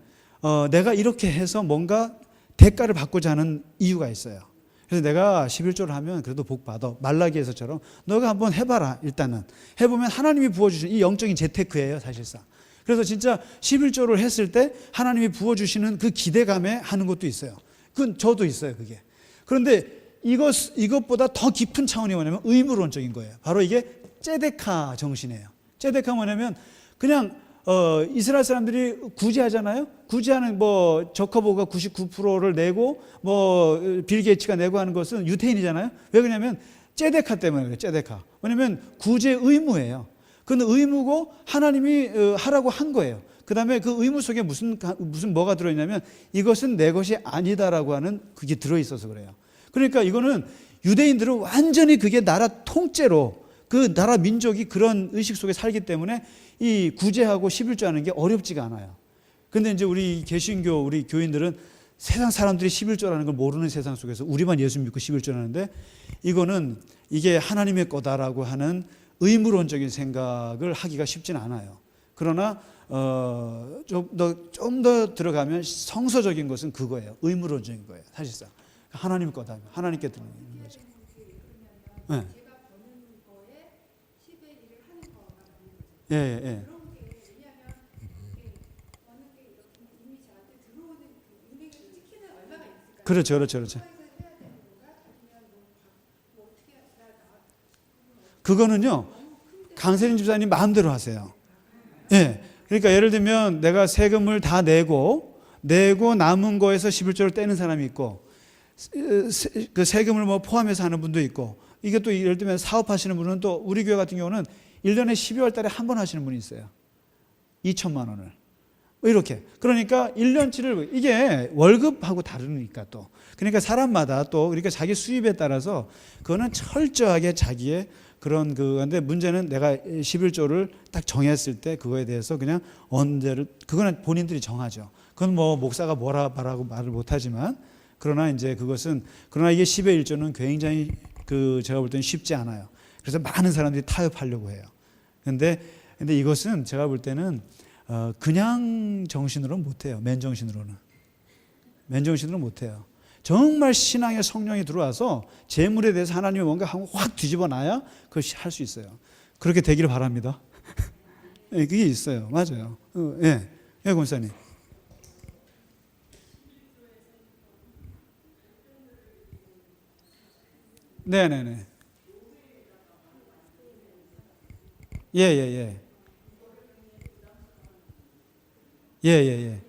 내가 이렇게 해서 뭔가 대가를 받고자 하는 이유가 있어요. 그래서 내가 11조를 하면 그래도 복 받아. 말라기에서처럼 너가 한번 해봐라. 일단은 해보면 하나님이 부어주시는 이 영적인 재테크예요, 사실상. 그래서 진짜 11조를 했을 때 하나님이 부어주시는 그 기대감에 하는 것도 있어요. 그건 저도 있어요, 그게. 그런데 이것보다 더 깊은 차원이 뭐냐면 의무론적인 거예요. 바로 이게 ጼ데카 정신이에요. ጼ데카 뭐냐면 그냥 이스라엘 사람들이 구제하잖아요. 구제하는 뭐 저커버가 99%를 내고 뭐 빌 게이츠가 내고 하는 것은 유태인이잖아요. 왜 그러냐면 ጼ데카 때문에 그래요. ጼ데카. 왜냐면 구제 의무예요. 그건 의무고 하나님이 하라고 한 거예요. 그다음에 그 의무 속에 무슨 뭐가 들어있냐면 이것은 내 것이 아니다라고 하는 그게 들어있어서 그래요. 그러니까 이거는 유대인들은 완전히 그게 나라 통째로 그 나라 민족이 그런 의식 속에 살기 때문에 이 구제하고 11조 하는 게 어렵지가 않아요. 근데 이제 우리 개신교 우리 교인들은 세상 사람들이 11조라는 걸 모르는 세상 속에서 우리만 예수 믿고 11조 하는데 이거는 이게 하나님의 거다라고 하는 의무론적인 생각을 하기가 쉽진 않아요. 그러나 좀 더 들어가면 성서적인 것은 그거예요. 의무론적인 거예요. 사실상 하나님 거다. 하나님께 드리는 거죠. 네. 예, 예. 그렇죠, 그렇죠, 그렇죠. 그거는요, 강세린 집사님 마음대로 하세요. 예. 그러니까 예를 들면 내가 세금을 다 내고 남은 거에서 11조를 떼는 사람이 있고, 그 세금을 뭐 포함해서 하는 분도 있고, 이게 또 예를 들면 사업하시는 분은 또 우리 교회 같은 경우는 1년에 12월 달에 한 번 하시는 분이 있어요. 2천만 원을. 이렇게. 그러니까 1년치를, 이게 월급하고 다르니까 또. 그러니까 사람마다 또, 그러니까 자기 수입에 따라서 그거는 철저하게 자기의 그런 근데 문제는 내가 11조를 딱 정했을 때 그거에 대해서 그냥 언제를, 그거는 본인들이 정하죠. 그건 뭐 목사가 뭐라 말하고 말을 못하지만 그러나 이제 그것은, 그러나 이게 10의 1조는 굉장히 제가 볼 때는 쉽지 않아요. 그래서 많은 사람들이 타협하려고 해요. 근데 이것은 제가 볼 때는 그냥 정신으로는 못해요. 맨정신으로는 못해요. 정말 신앙의 성령이 들어와서 재물에 대해서 하나님이 뭔가 한번 확 뒤집어 놔야 그것이 할 수 있어요. 그렇게 되기를 바랍니다. 네, 그게 있어요. 맞아요. 예, 예, 권사님. 네네네. 예, 예, 예. 예, 예, 예.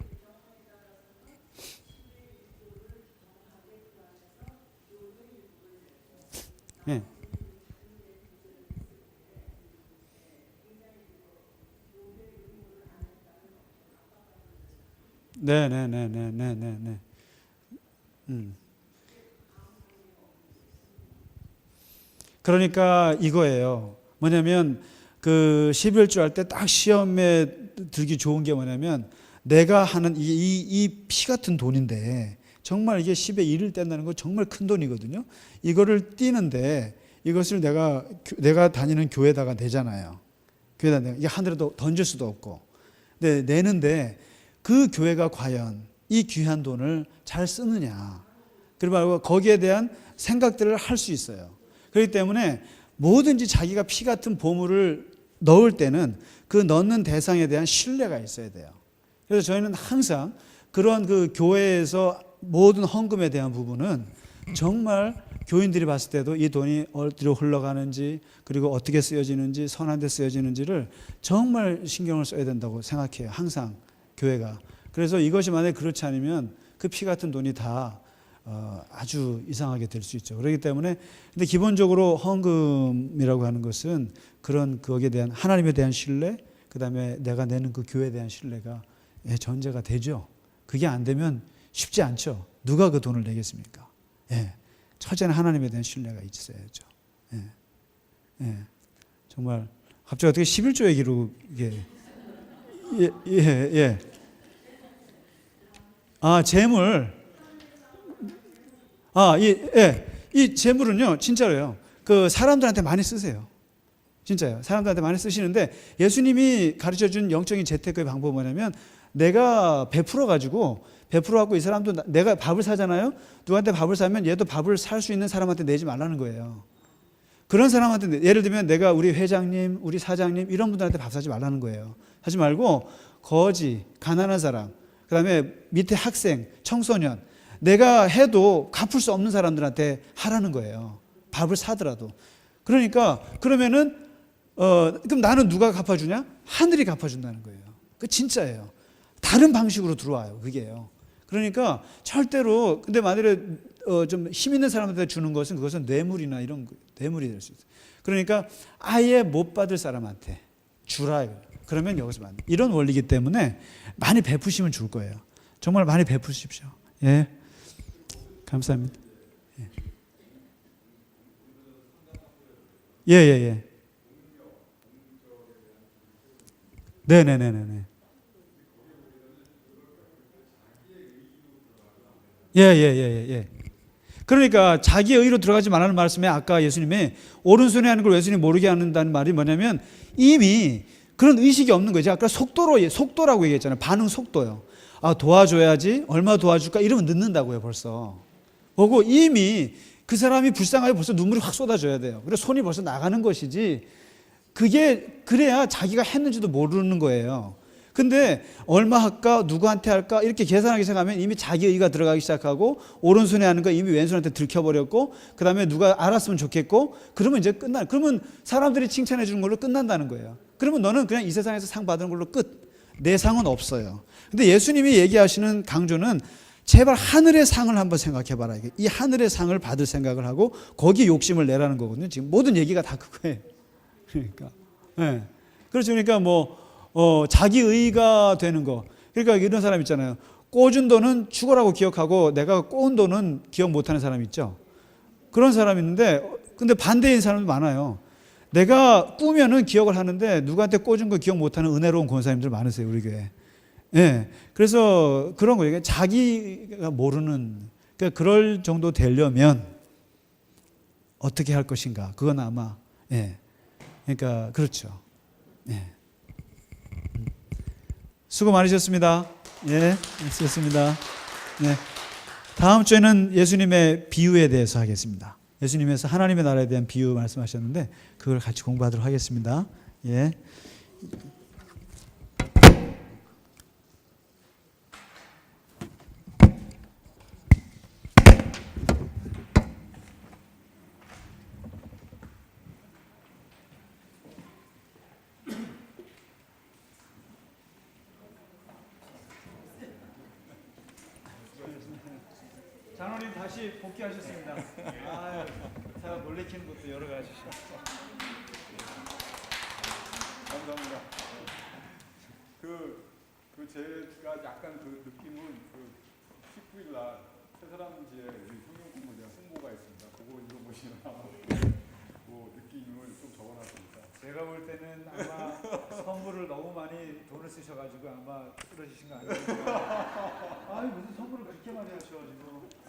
예. 네네네네네네. 그러니까 이거예요. 뭐냐면 그 11조 할 때 딱 시험에 들기 좋은 게 뭐냐면 내가 하는 이 피 같은 돈인데 정말 이게 10의 1을 뗀다는 건 정말 큰 돈이거든요. 이거를 띄는데 이것을 내가 다니는 교회에다가 내잖아요. 교회에다 내가 이게 하늘에도 던질 수도 없고. 근데 내는데 그 교회가 과연 이 귀한 돈을 잘 쓰느냐. 그리고 거기에 대한 생각들을 할 수 있어요. 그렇기 때문에 뭐든지 자기가 피 같은 보물을 넣을 때는 그 넣는 대상에 대한 신뢰가 있어야 돼요. 그래서 저희는 항상 그런 그 교회에서 모든 헌금에 대한 부분은 정말 교인들이 봤을 때도 이 돈이 어디로 흘러가는지 그리고 어떻게 쓰여지는지 선한 데 쓰여지는지를 정말 신경을 써야 된다고 생각해요. 항상 교회가. 그래서 이것이 만약에 그렇지 않으면 그 피 같은 돈이 다 아주 이상하게 될 수 있죠. 그렇기 때문에 근데 기본적으로 헌금이라고 하는 것은 그런 거기에 대한 하나님에 대한 신뢰, 그다음에 내가 내는 그 교회에 대한 신뢰가 전제가 되죠. 그게 안 되면 쉽지 않죠. 누가 그 돈을 내겠습니까? 예. 첫째는 하나님에 대한 신뢰가 있어야죠. 예. 예. 정말 갑자기 어떻게 11조 얘기로 이게 예, 예, 예. 아, 재물. 아, 이 재물은요, 진짜로요. 그 사람들한테 많이 쓰세요. 진짜요. 사람들한테 많이 쓰시는데 예수님이 가르쳐 준 영적인 재테크의 방법은 뭐냐면 내가 베풀어 갖고 이 사람도 내가 밥을 사잖아요. 누구한테 밥을 사면 얘도 밥을 살 수 있는 사람한테 내지 말라는 거예요. 그런 사람한테 예를 들면 내가 우리 회장님, 우리 사장님 이런 분들한테 밥 사지 말라는 거예요. 하지 말고 거지, 가난한 사람, 그다음에 밑에 학생, 청소년 내가 해도 갚을 수 없는 사람들한테 하라는 거예요. 밥을 사더라도. 그러니까 그러면은 그럼 나는 누가 갚아주냐? 하늘이 갚아준다는 거예요. 그 진짜예요. 다른 방식으로 들어와요. 그게요. 그러니까 절대로 근데 만일에 좀 힘 있는 사람한테 주는 것은 그것은 뇌물이나 이런 뇌물이 될 수 있어요. 그러니까 아예 못 받을 사람한테 주라. 그러면 여기서 만 이런 원리이기 때문에 많이 베푸시면 좋을 거예요. 정말 많이 베푸십시오. 예, 감사합니다. 예, 예, 예. 네, 네, 네, 네, 네. 예, 예, 예, 예. 그러니까 자기의 의로 들어가지 말라는 말씀에 아까 예수님이 오른손에 하는 걸 왼손이 모르게 하는다는 말이 뭐냐면 이미 그런 의식이 없는 거예요. 제가 아까 속도라고 얘기했잖아요. 반응 속도요. 아, 도와줘야지. 얼마 도와줄까? 이러면 늦는다고요, 벌써. 보고 이미 그 사람이 불쌍하게 벌써 눈물이 확 쏟아져야 돼요. 그래서 손이 벌써 나가는 것이지 그게 그래야 자기가 했는지도 모르는 거예요. 근데 얼마 할까 누구한테 할까 이렇게 계산하기 시작하면 이미 자기 의가 들어가기 시작하고 오른손에 하는 거 이미 왼손한테 들켜버렸고 그 다음에 누가 알았으면 좋겠고 그러면 이제 그러면 사람들이 칭찬해 주는 걸로 끝난다는 거예요. 그러면 너는 그냥 이 세상에서 상 받는 걸로 끝. 내 상은 없어요. 근데 예수님이 얘기하시는 강조는 제발 하늘의 상을 한번 생각해 봐라. 이 하늘의 상을 받을 생각을 하고 거기에 욕심을 내라는 거거든요. 지금 모든 얘기가 다 그거예요. 그러니까. 네. 그렇죠. 그러니까 자기 의가 되는 거. 그러니까 이런 사람 있잖아요. 꿔준 돈은 죽어라고 기억하고 내가 꼬은 돈은 기억 못하는 사람 있죠. 그런 사람 있는데 근데 반대인 사람도 많아요. 내가 꾸면은 기억을 하는데 누구한테 꿔준 거 기억 못하는 은혜로운 권사님들 많으세요. 우리 교회. 예. 그래서 그런 거예요. 자기가 모르는 그러니까 그럴 정도 되려면 어떻게 할 것인가. 그건 아마 예. 그러니까 그렇죠. 예. 수고 많으셨습니다. 예, 수고했습니다. 네. 다음 주에는 예수님의 비유에 대해서 하겠습니다. 예수님께서 하나님의 나라에 대한 비유 말씀하셨는데 그걸 같이 공부하도록 하겠습니다. 예. 장로님 다시 복귀하셨습니다. 아, 제가 놀래키는 것도 여러 가지. 감사합니다. 제가 약간 그 느낌은 19일 날 새사람지에 성경 공부 제가 홍보가 있습니다. 그거 읽어보시면 그 느낌을 좀 적어놨습니다. 제가 볼 때는 아마 선물을 너무 많이 돈을 쓰셔가지고 아마 그러신 거 아니에요? 아니 무슨 선물을 그렇게 많이 하셔가지고.